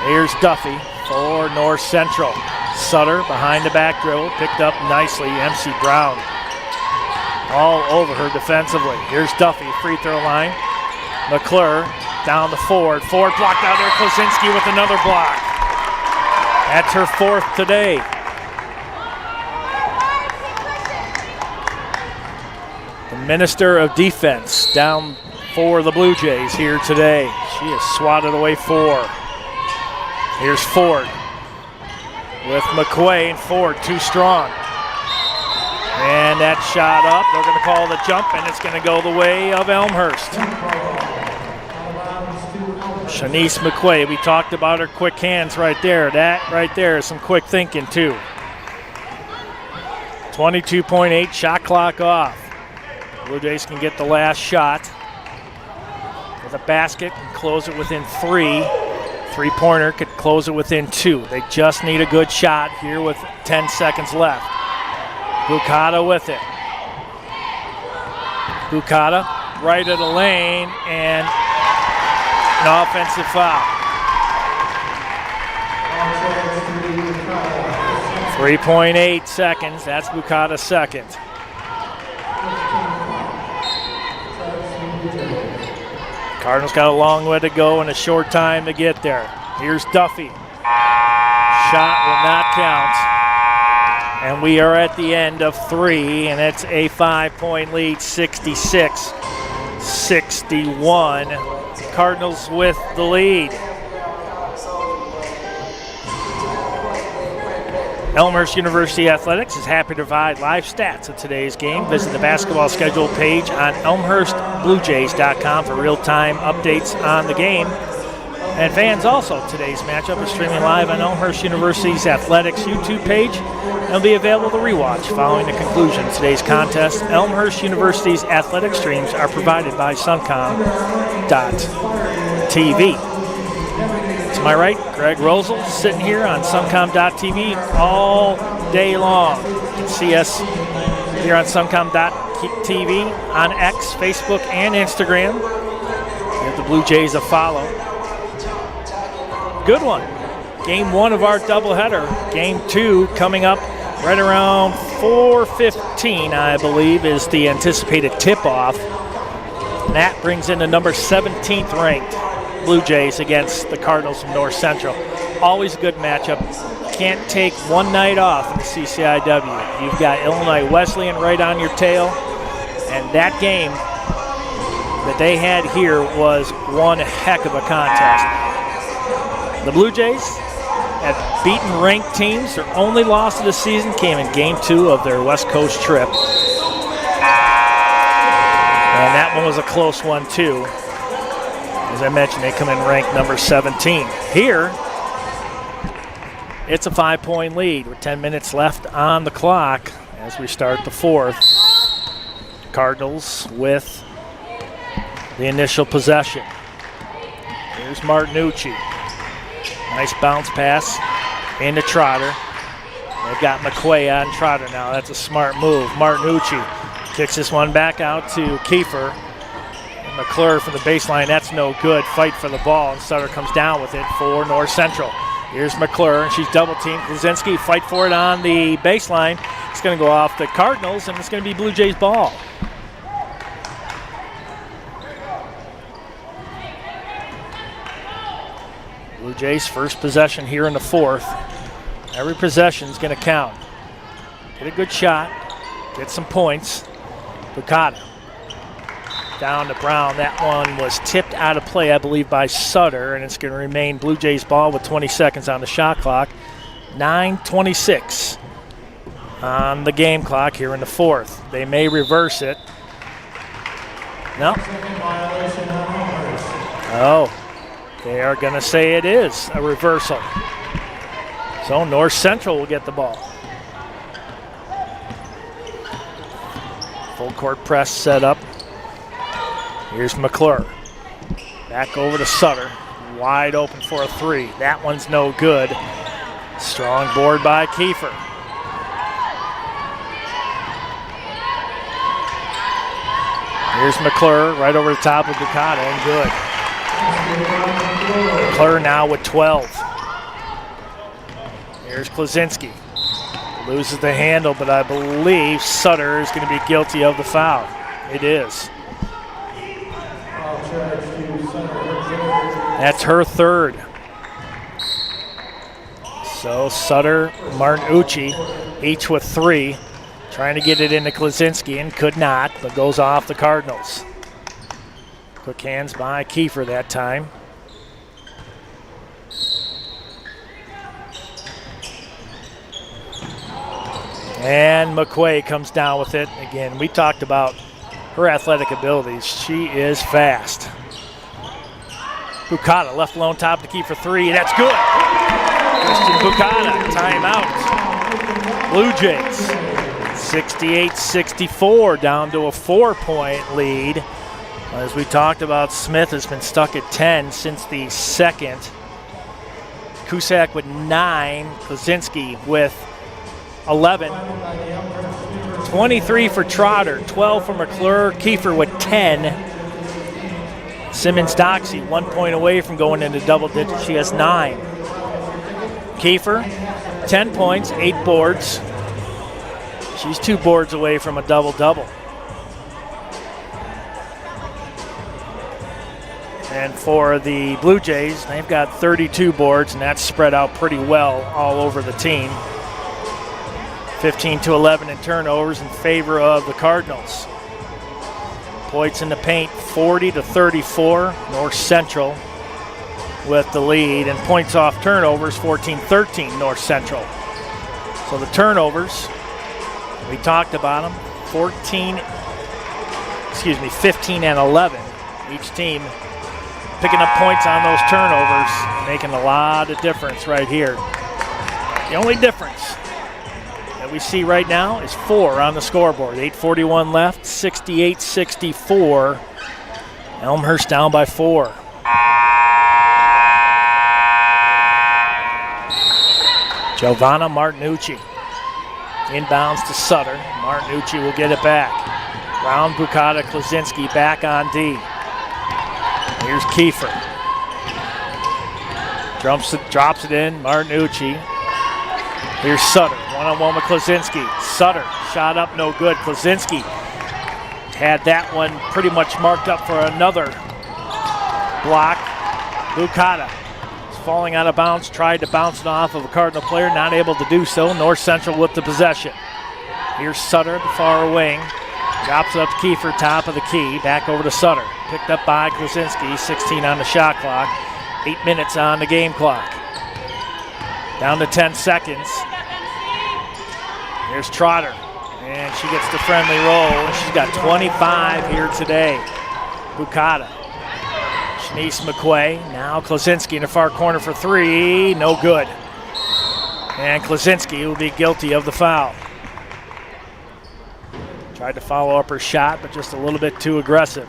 Here's Duffy for North Central. Sutter behind the back dribble, picked up nicely. MC Brown all over her defensively. Here's Duffy, free throw line. McClure down to Ford. Ford blocked out there. Kozinski with another block. That's her fourth today. The Minister of Defense down for the Blue Jays here today. She has swatted away four. Here's Ford with McQuay, and Ford too strong. And that shot up. They're going to call the jump, and it's going to go the way of Elmhurst. Shanice McQuay, we talked about her quick hands right there. That right there is some quick thinking too. 22.8 shot clock off. Blue Jays can get the last shot with a basket and close it within three. Three-pointer could close it within two. They just need a good shot here with 10 seconds left. Bukata with it. Bukata right of the lane, and an offensive foul. 3.8 seconds. That's Bukata's second. Cardinals got a long way to go and a short time to get there. Here's Duffy. Shot will not count. And we are at the end of three, and it's a 5-point lead, 66-61. Cardinals with the lead. Elmhurst University Athletics is happy to provide live stats of today's game. Visit the basketball schedule page on elmhurstbluejays.com for real-time updates on the game. And fans, also, today's matchup is streaming live on Elmhurst University's Athletics YouTube page and will be available to rewatch following the conclusion of today's contest. Elmhurst University's athletic streams are provided by suncom.tv. To my right, Greg Rosel sitting here on suncom.tv all day long. You can see us here on suncom.tv on X, Facebook, and Instagram. Give the Blue Jays a follow. Good one. Game one of our doubleheader. Game two coming up right around 4:15, I believe, is the anticipated tip-off. And that brings in the number 17th ranked Blue Jays against the Cardinals from North Central. Always a good matchup. Can't take one night off in the CCIW. You've got Illinois Wesleyan right on your tail. And that game that they had here was one heck of a contest. The Blue Jays have beaten ranked teams. Their only loss of the season came in Game 2 of their West Coast trip. And that one was a close one, too. As I mentioned, they come in ranked number 17. Here, it's a 5-point lead with 10 minutes left on the clock as we start the fourth. Cardinals with the initial possession. Here's Martinucci. Nice bounce pass into Trotter. They've got McQuay on Trotter now. That's a smart move. Martinucci kicks this one back out to Kiefer. McClure from the baseline, that's no good. Fight for the ball, and Sutter comes down with it for North Central. Here's McClure, and she's double-teamed. Kluzinski fight for it on the baseline. It's going to go off the Cardinals, and it's going to be Blue Jays ball. Blue Jays first possession here in the fourth. Every possession is going to count. Get a good shot, get some points. Bukata down to Brown. That one was tipped out of play, I believe, by Sutter, and it's going to remain Blue Jays ball with 20 seconds on the shot clock. 9:26 on the game clock here in the fourth. They may reverse it. No. Oh, they are going to say it is a reversal. So North Central will get the ball. Full court press set up. Here's McClure. Back over to Sutter. Wide open for a three. That one's no good. Strong board by Kiefer. Here's McClure right over the top of Bukata, and good. McClure now with 12. Here's Kluzinski. Loses the handle, but I believe Sutter is going to be guilty of the foul. It is. That's her third. So Sutter, Martinucci, each with 3. Trying to get it into Kluzinski and could not, but goes off the Cardinals. Quick hands by Kiefer that time. And McQuay comes down with it. Again, we talked about her athletic abilities. She is fast. Bukata left alone top to keep for 3. That's good. Christian Bukata, timeout. Blue Jays, 68-64, down to a 4-point lead. As we talked about, Smith has been stuck at 10 since the second. Cusack with 9, Kluzinski with 11. 23 for Trotter, 12 for McClure, Kiefer with 10. Simmons-Doxey 1 point away from going into double digits. She has 9. Kiefer, 10 points, 8 boards. She's 2 boards away from a double-double. And for the Blue Jays, they've got 32 boards, and that's spread out pretty well all over the team. 15-11 in turnovers in favor of the Cardinals. Points in the paint, 40-34. North Central with the lead, and points off turnovers, 14-13 North Central. So the turnovers, we talked about them, 15 and 11. Each team picking up points on those turnovers, making a lot of difference right here. The only difference that we see right now is 4 on the scoreboard. 8:41 left, 68-64. Elmhurst down by 4. Giovanna Martinucci inbounds to Sutter. Martinucci will get it back. Brown, Bukata, Kluzinski back on D. Here's Kiefer. Drops it in, Martinucci. Here's Sutter, one-on-one with Kluzinski. Sutter, shot up, no good. Kluzinski had that one pretty much marked up for another block. Bukata is falling out of bounds, tried to bounce it off of a Cardinal player, not able to do so. North Central with the possession. Here's Sutter, the far wing. Drops it up to Kiefer, top of the key. Back over to Sutter. Picked up by Kluzinski, 16 on the shot clock. 8 minutes on the game clock. Down to 10 seconds. Here's Trotter, and she gets the friendly roll. She's got 25 here today. Bukata. Shanice McQuay. Now Kluzinski in the far corner for 3. No good. And Kluzinski will be guilty of the foul. Tried to follow up her shot, but just a little bit too aggressive.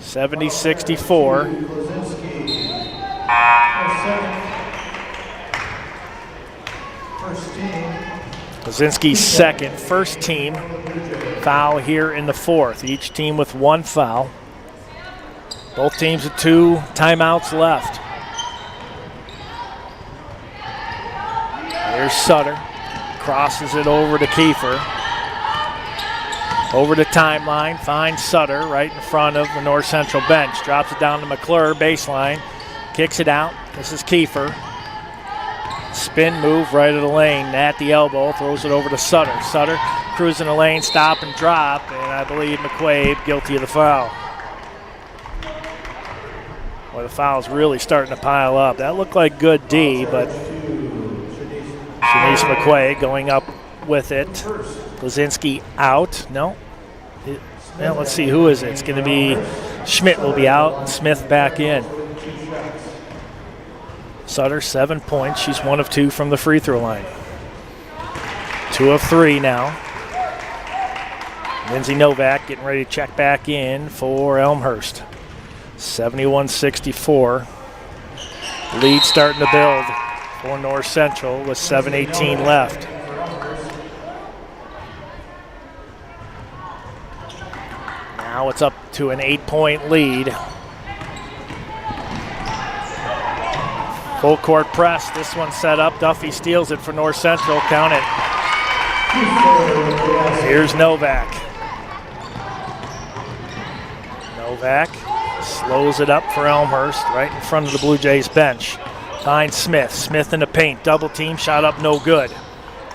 70-64. Kozinski's second, first team foul here in the fourth. Each team with one foul. Both teams with 2 timeouts left. Here's Sutter. Crosses it over to Kiefer. Over the timeline, finds Sutter right in front of the North Central bench. Drops it down to McClure, baseline. Kicks it out. This is Kiefer. Spin move right of the lane at the elbow. Throws it over to Sutter. Sutter cruising the lane, stop and drop. And I believe McQuaid guilty of the foul. Well, the foul's really starting to pile up. That looked like good D, but Shanice McQuaid going up with it. Kozinski out. No. Well, let's see, who is it? It's going to be Schmidt will be out and Smith back in. Sutter, 7 points. She's 1 of 2 from the free throw line. 2 of 3 now. Lindsay Novak getting ready to check back in for Elmhurst. 71-64. Lead starting to build for North Central with 7:18 left. Now it's up to an 8-point lead. Full court press. This one set up. Duffy steals it for North Central. Count it. Here's Novak. Novak slows it up for Elmhurst right in front of the Blue Jays bench. Finds Smith. Smith in the paint. Double team. Shot up no good.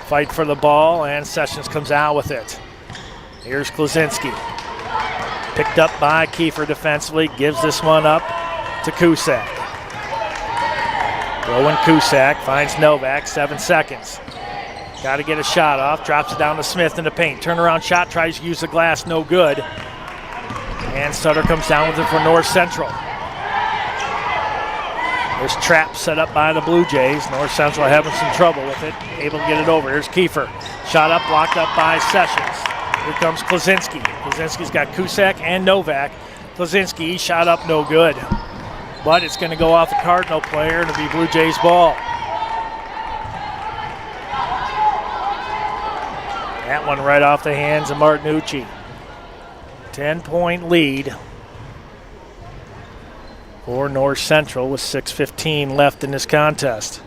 Fight for the ball, and Sessions comes out with it. Here's Klosinski. Picked up by Kiefer defensively. Gives this one up to Cusack. Rowan Cusack finds Novak, 7 seconds. Got to get a shot off, drops it down to Smith in the paint. Turnaround shot, tries to use the glass, no good. And Sutter comes down with it for North Central. There's trap set up by the Blue Jays. North Central having some trouble with it, able to get it over. Here's Kiefer. Shot up, blocked up by Sessions. Here comes Klosinski. Klosinski's got Cusack and Novak. Klosinski shot up, no good. But it's going to go off the Cardinal player and it'll be Blue Jays ball. That one right off the hands of Martinucci. 10-point lead for North Central with 6:15 left in this contest.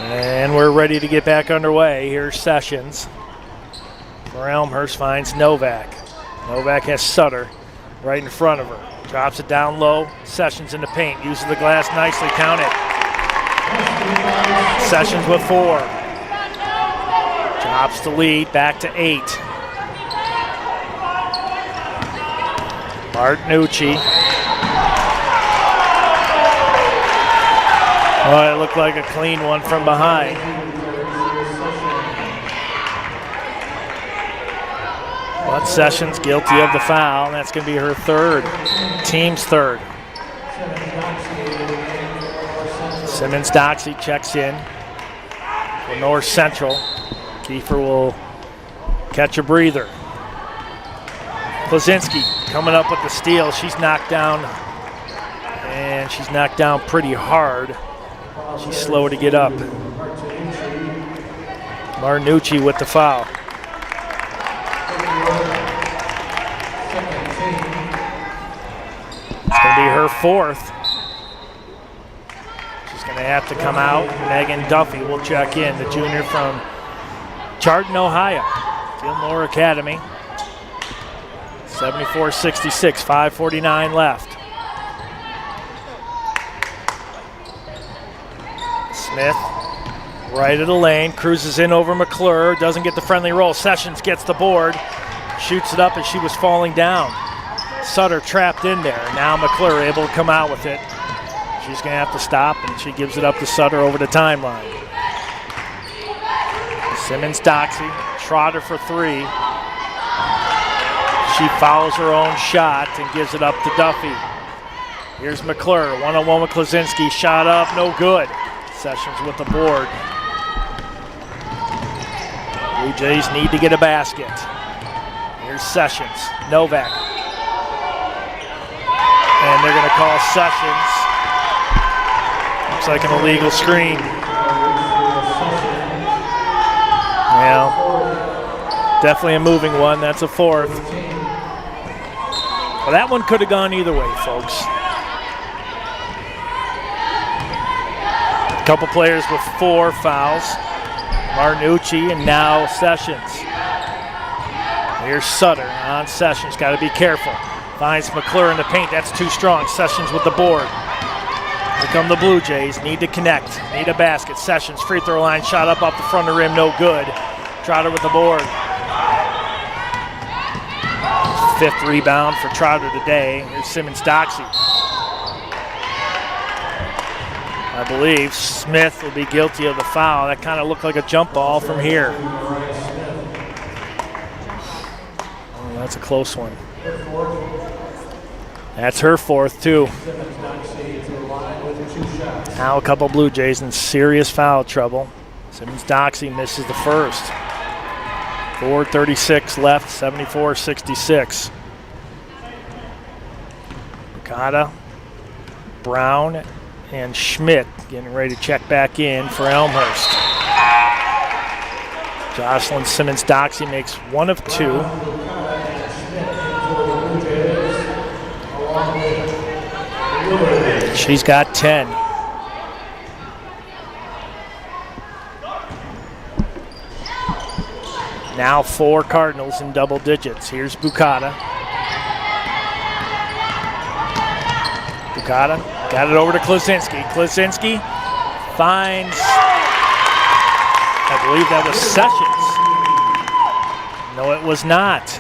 And we're ready to get back underway. Here's Sessions. For Elmhurst finds Novak. Novak has Sutter right in front of her. Drops it down low. Sessions in the paint. Uses the glass nicely. Count it. Sessions with 4. Drops the lead back to 8. Martinucci. Oh, it looked like a clean one from behind. But Sessions guilty of the foul, and that's going to be her third, team's third. Simmons-Doxey checks in for North Central. Kiefer will catch a breather. Klosinski coming up with the steal. She's knocked down, and she's knocked down pretty hard. She's slow to get up. Martinucci with the foul. It's going to be her 4th. She's going to have to come out. Megan Duffy will check in, the junior from Chardon, Ohio. Gilmore Academy. 74-66, 5:49 left. Smith, right of the lane, cruises in over McClure, doesn't get the friendly roll. Sessions gets the board, shoots it up as she was falling down. Sutter trapped in there. Now McClure able to come out with it. She's going to have to stop, and she gives it up to Sutter over the timeline. Simmons-Doxey, Trotter for 3. She fouls her own shot and gives it up to Duffy. Here's McClure, one-on-one with Klosinski, shot up, no good. Sessions with the board. Blue Jays need to get a basket. Here's Sessions, Novak. And they're going to call Sessions. Looks like an illegal screen. Yeah, definitely a moving one. That's a fourth. Well, that one could have gone either way, folks. A couple players with 4 fouls. Martinucci and now Sessions. Here's Sutter on Sessions. Got to be careful. Finds McClure in the paint. That's too strong. Sessions with the board. Here come the Blue Jays. Need to connect. Need a basket. Sessions, free throw line. Shot up off the front of the rim. No good. Trotter with the board. 5th rebound for Trotter today. Here's Simmons-Doxy. I believe Smith will be guilty of the foul. That kind of looked like a jump ball from here. Oh, that's a close one. That's her 4th, too. Now a couple Blue Jays in serious foul trouble. Simmons-Doxy misses the first. 4:36 left, 74-66. Bukata, Brown, and Schmidt getting ready to check back in for Elmhurst. Jocelyn Simmons-Doxy makes 1 of 2. She's got 10. Now 4 Cardinals in double digits. Here's Bukata. Bukata got it over to Klaczynski. Klaczynski finds, I believe that was Sessions. No, it was not.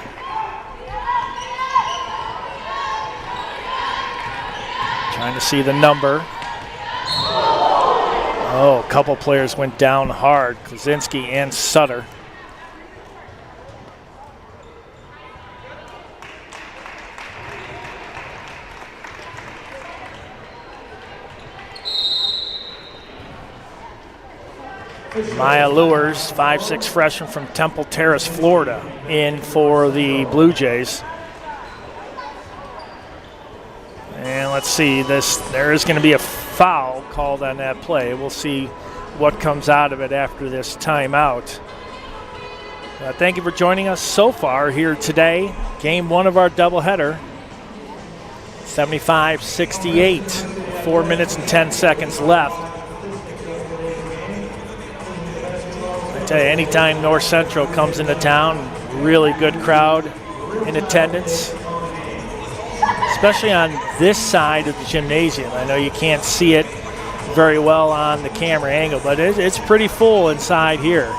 Trying to see the number. Oh, a couple players went down hard. Klaczynski and Sutter. Maya Lewers, 5'6" freshman from Temple Terrace, Florida, in for the Blue Jays. And let's see, there is going to be a foul called on that play. We'll see what comes out of it after this timeout. Thank you for joining us so far here today. Game 1 of our doubleheader. 75-68, 4 minutes and 10 seconds left. Tell you, anytime North Central comes into town, really good crowd in attendance, especially on this side of the gymnasium. I know you can't see it very well on the camera angle, but it's pretty full inside here.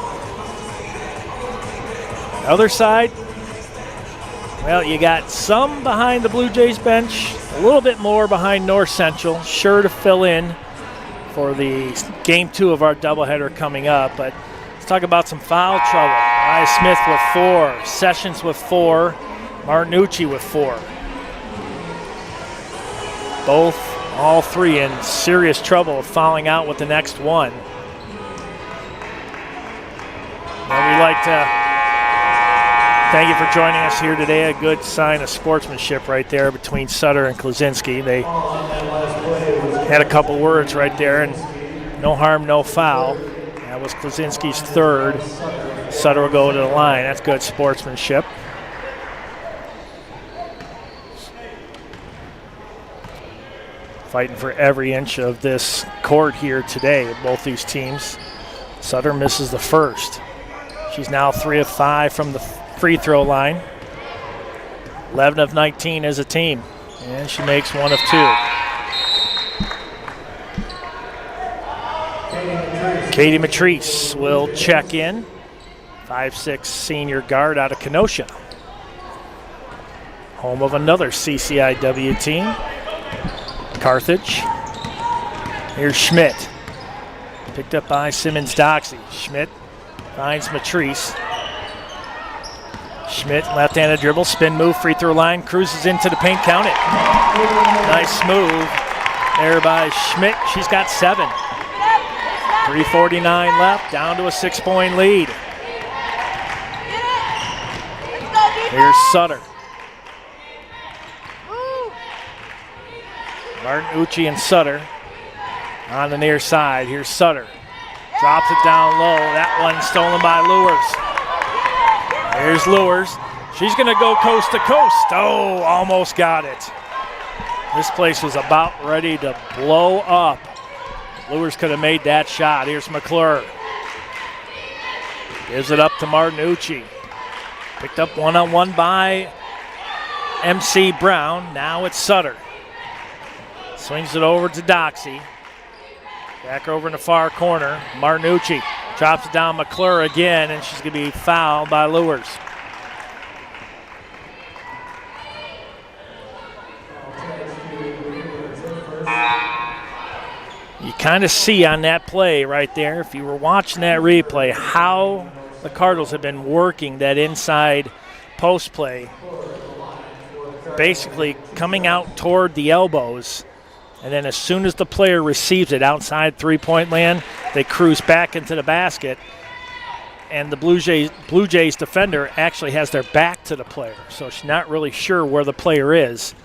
Other side, well, you got some behind the Blue Jays bench, a little bit more behind North Central, sure to fill in for the game 2 of our doubleheader coming up. But talk about some foul trouble. Maya Smith with 4, Sessions with 4, Martinucci with 4. All 3 in serious trouble of fouling out with the next one. And we'd like to thank you for joining us here today. A good sign of sportsmanship right there between Sutter and Klaczynski. They had a couple words right there, and no harm, no foul. That was Klaczynski's 3rd. Sutter will go to the line. That's good sportsmanship. Fighting for every inch of this court here today, both these teams. Sutter misses the first. She's now 3 of 5 from the free throw line. 11 of 19 as a team. And she makes 1 of 2. Katie Matrice will check in. 5'6" senior guard out of Kenosha. Home of another CCIW team, Carthage. Here's Schmidt. Picked up by Simmons-Doxy. Schmidt finds Matrice. Schmidt, left-handed dribble, spin move, free throw line, cruises into the paint, count it. Nice move there by Schmidt. She's got 7. 3:49 left, down to a 6-point lead. Here's Sutter. Martinucci and Sutter on the near side. Here's Sutter. Drops it down low. That one stolen by Lewers. Here's Lewers. She's going to go coast to coast. Oh, almost got it. This place was about ready to blow up. Lewers could have made that shot. Here's McClure. Gives it up to Martinucci. Picked up one-on-one by MC Brown. Now it's Sutter. Swings it over to Doxey. Back over in the far corner. Martinucci drops it down McClure again, and she's going to be fouled by Lewers. You kind of see on that play right there, if you were watching that replay, how the Cardinals have been working that inside post play, basically coming out toward the elbows, and then as soon as the player receives it outside three-point land, they cruise back into the basket, and the Blue Jays defender actually has their back to the player, so she's not really sure where the player is.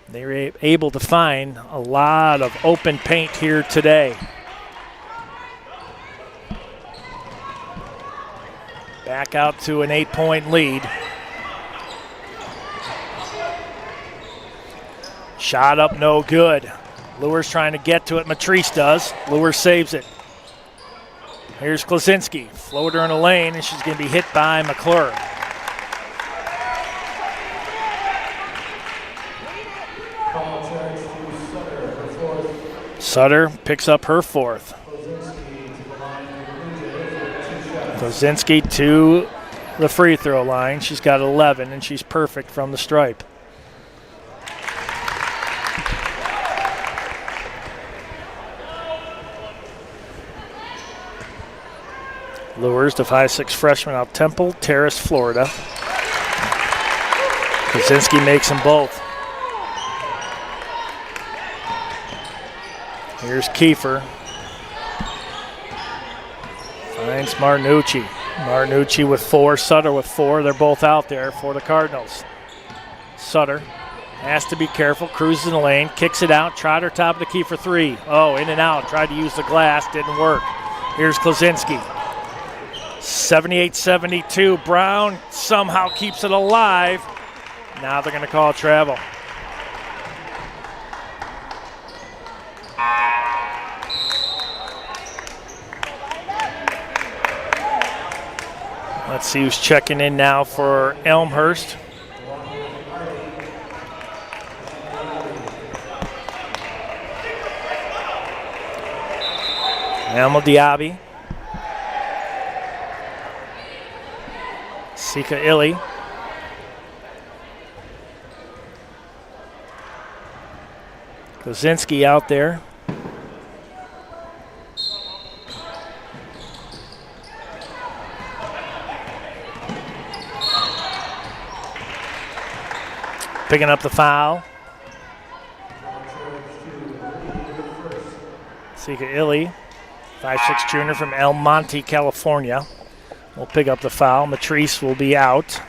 They were able to find a lot of open paint here today. Back out to an 8-point lead. Shot up, no good. Lewers trying to get to it. Matrice does. Lewers saves it. Here's Klaczynski. Floater in the lane, and she's going to be hit by McClure. Sutter picks up her fourth. Klaczynski to the free throw line. She's got 11, and she's perfect from the stripe. Lewers, the 5'6" freshman out of Temple Terrace, Florida. Klaczynski makes them both. Here's Kiefer. Finds Martinucci. Martinucci with 4, Sutter with 4. They're both out there for the Cardinals. Sutter has to be careful, cruises in the lane, kicks it out, tried her top of the key for 3. Oh, in and out, tried to use the glass, didn't work. Here's Klaczynski. 78-72, Brown somehow keeps it alive. Now they're going to call travel. Let's see who's checking in now for Elmhurst. Alma Diaby. Sika Illy. Klaczynski out there. Picking up the foul. Sika Illy, 5'6" junior from El Monte, California, will pick up the foul. Matrice will be out.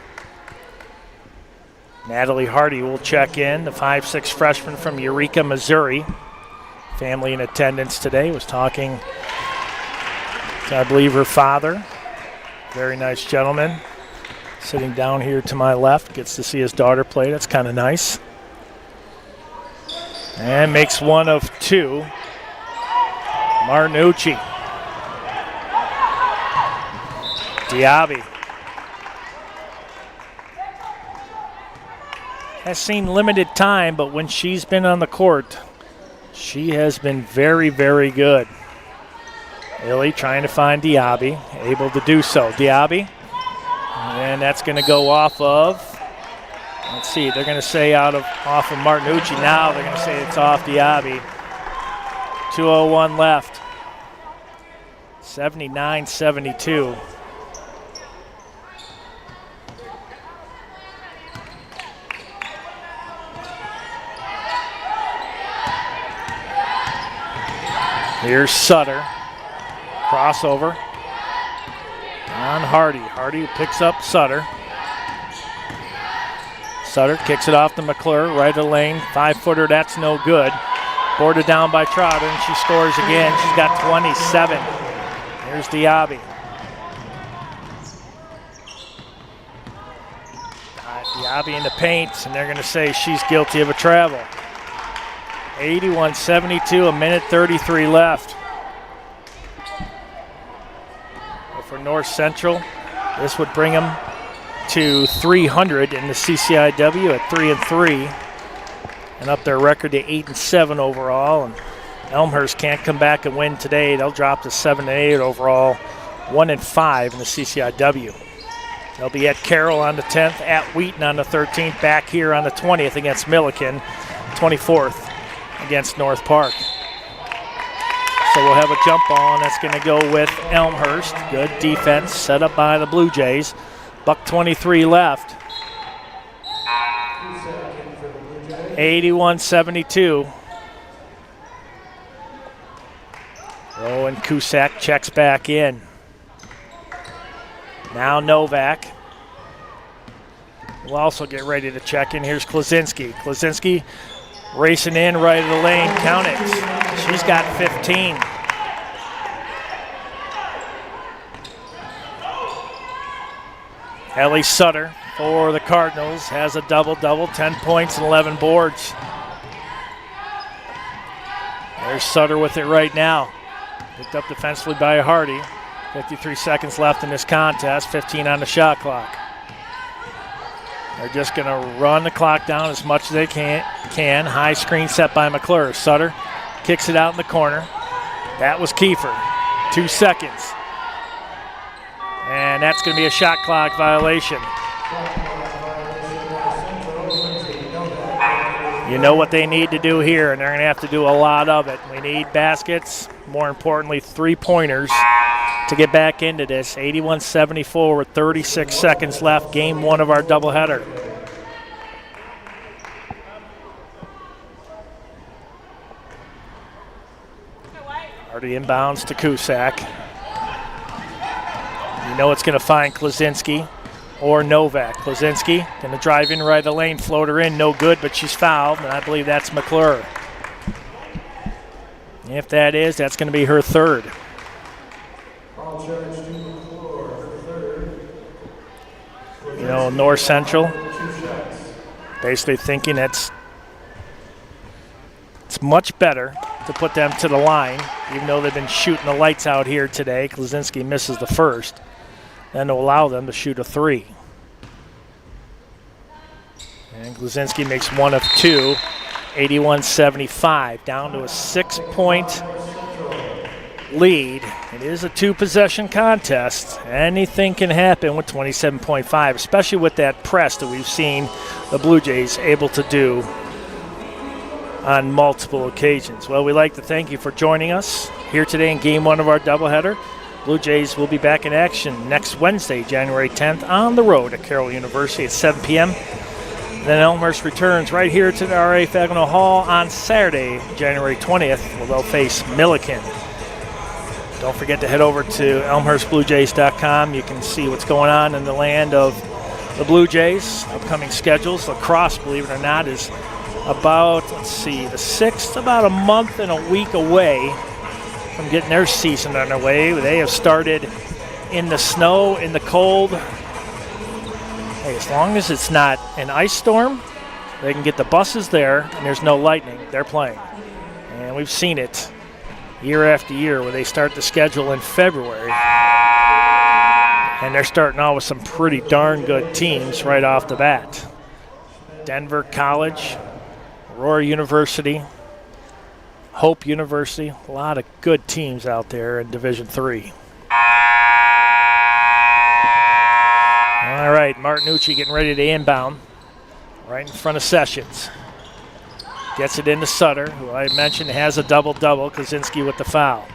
Natalie Hardy will check in, the 5'6" freshman from Eureka, Missouri. Family in attendance today. Was talking to, I believe, her father. Very nice gentleman. Sitting down here to my left, gets to see his daughter play. That's kind of nice. And makes one of 2. Martinucci. Diaby. Has seen limited time, but when she's been on the court, she has been very, very good. Illy trying to find Diaby, able to do so. Diaby. And that's going to go off of, let's see, they're going to say off of Martinucci. Now they're going to say it's off Diaby. 2:01 left. 79-72. Here's Sutter. Crossover on Hardy. Hardy picks up Sutter. Sutter kicks it off to McClure, right of the lane, 5-footer, that's no good. Boarded down by Trotter, and she scores again. She's got 27. Here's Diaby. Diaby in the paint, and they're going to say she's guilty of a travel. 81-72, a minute 33 left. For North Central, this would bring them to 300 in the CCIW at 3-3, and up their record to 8-7 overall. And Elmhurst can't come back and win today. They'll drop to 7-8 overall, 1-5 in the CCIW. They'll be at Carroll on the 10th, at Wheaton on the 13th, back here on the 20th against Milliken, 24th against North Park. So we'll have a jump ball, and that's going to go with Elmhurst. Good defense set up by the Blue Jays. $1:23 left. 81-72. Rowan Cusack checks back in. Now Novak will also get ready to check in. Here's Klaczynski. Klaczynski racing in right of the lane. Count it. She's got 15. Ellie Sutter for the Cardinals has a double-double, 10 points and 11 boards. There's Sutter with it right now. Picked up defensively by Hardy. 53 seconds left in this contest, 15 on the shot clock. They're just going to run the clock down as much as they can. High screen set by McClure. Sutter kicks it out in the corner. That was Kiefer. 2 seconds. And that's going to be a shot clock violation. You know what they need to do here, and they're going to have to do a lot of it. We need baskets, more importantly, 3-pointers to get back into this. 81-74 with 36 seconds left, game 1 of our doubleheader. Hardy inbounds to Cusack. You know it's going to find Klaczynski or Novak. Klaczynski going to drive in right of the lane, floater in, no good, but she's fouled, and I believe that's McClure. If that is, that's going to be her third. You know, North Central basically thinking it's much better to put them to the line, even though they've been shooting the lights out here today. Klaczynski misses the first, then to allow them to shoot a 3. And Klaczynski makes 1 of 2, 81-75, down to a 6-point lead. It is a 2-possession contest. Anything can happen with 27.5, especially with that press that we've seen the Blue Jays able to do on multiple occasions. Well, we'd like to thank you for joining us here today in game 1 of our doubleheader. Blue Jays will be back in action next Wednesday, January 10th, on the road at Carroll University at 7 p.m. Then Elmhurst returns right here to the R.A. Fagano Hall on Saturday, January 20th, where they'll face Milliken. Don't forget to head over to elmhurstbluejays.com. You can see what's going on in the land of the Blue Jays. Upcoming schedules. Lacrosse, believe it or not, is about, the 6th, about a month and a week away from getting their season underway. They have started in the snow, in the cold. Hey, as long as it's not an ice storm, they can get the buses there and there's no lightning. They're playing. And we've seen it year after year where they start the schedule in February. And they're starting out with some pretty darn good teams right off the bat. Denver College, Aurora University, Hope University, a lot of good teams out there in Division III. All right, Martinucci getting ready to inbound right in front of Sessions. Gets it into Sutter, who I mentioned has a double-double. Klaczynski with the foul.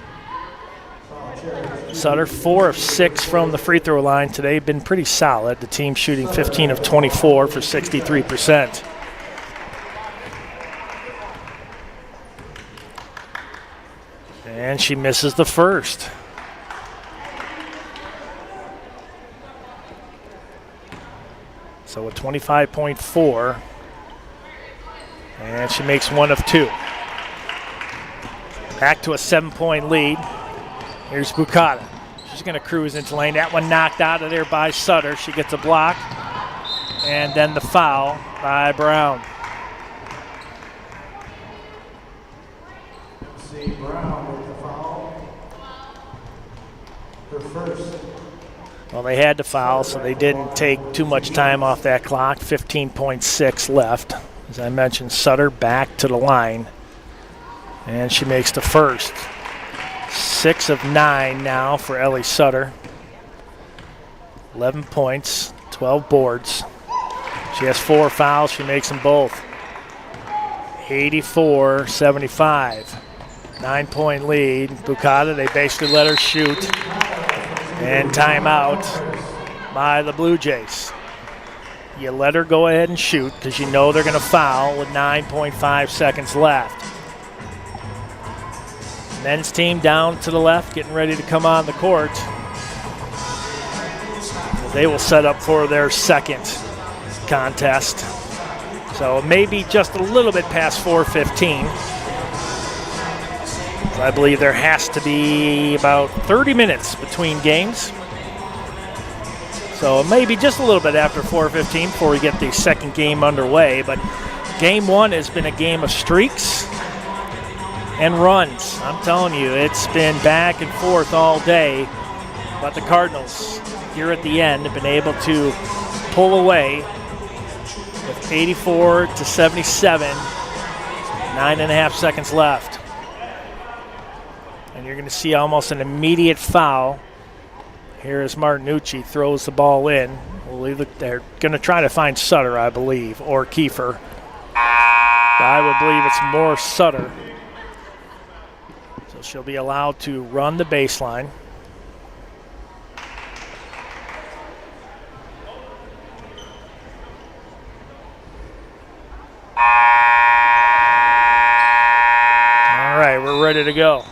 Sutter 4 of 6 from the free throw line today, been pretty solid. The team shooting 15 of 24 for 63%. And she misses the first. So So a 25.4. And she makes one of two. Back to a 7-point lead. Here's Bukata. She's going to cruise into lane. That one knocked out of there by Sutter. She gets a block. And then the foul by Brown. See Brown with the foul. Her first. Well, they had to foul, so they didn't take too much time off that clock. 15.6 left. As I mentioned, Sutter back to the line. And she makes the first. 6 of 9 now for Ellie Sutter. 11 points, 12 boards. She has 4 fouls. She makes them both. 84-75. 9-point lead. Bukata, they basically let her shoot. And timeout by the Blue Jays. You let her go ahead and shoot because you know they're going to foul with 9.5 seconds left. Men's team down to the left, getting ready to come on the court. They will set up for their second contest. So maybe just a little bit past 4:15. So I believe there has to be about 30 minutes between games. So maybe just a little bit after 4:15 before we get the second game underway. But game one has been a game of streaks and runs. I'm telling you, it's been back and forth all day. But the Cardinals here at the end have been able to pull away with 84-77, 9.5 seconds left. And you're going to see almost an immediate foul. Here as Martinucci throws the ball in. They're going to try to find Sutter, I believe, or Kiefer. I would believe it's more Sutter. So she'll be allowed to run the baseline. All right, we're ready to go.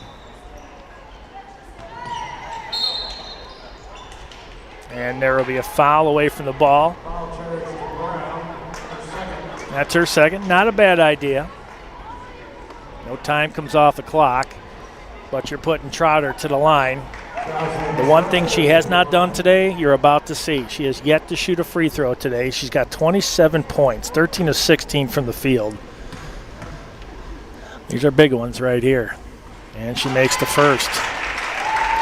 And there will be a foul away from the ball. That's her second. Not a bad idea. No time comes off the clock, but you're putting Trotter to the line. The one thing she has not done today, you're about to see. She has yet to shoot a free throw today. She's got 27 points, 13 of 16 from the field. These are big ones right here. And she makes the first.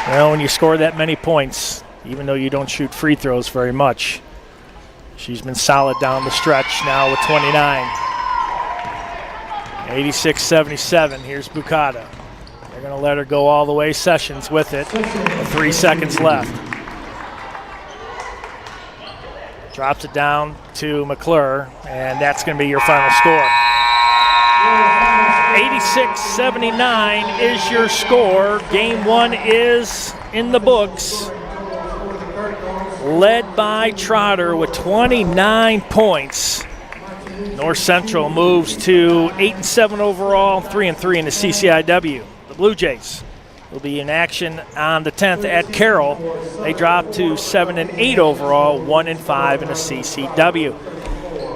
Well, when you score that many points, even though you don't shoot free throws very much, she's been solid down the stretch now with 29. 86-77, here's Bukata. They're going to let her go all the way. Sessions with it, with 3 seconds left. Drops it down to McClure, and that's going to be your final score. 86-79 is your score. Game one is in the books. Led by Trotter with 29 points. North Central moves to 8-7 overall, 3-3 in the CCIW. The Blue Jays will be in action on the 10th at Carroll. They drop to 7-8 overall, 1-5 in the CCW.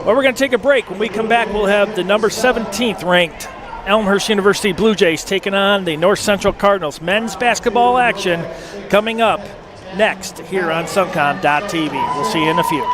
Well, we're going to take a break. When we come back, we'll have the number 17th ranked Elmhurst University Blue Jays taking on the North Central Cardinals. Men's basketball action coming up next here on Suncom.tv. We'll see you in a few.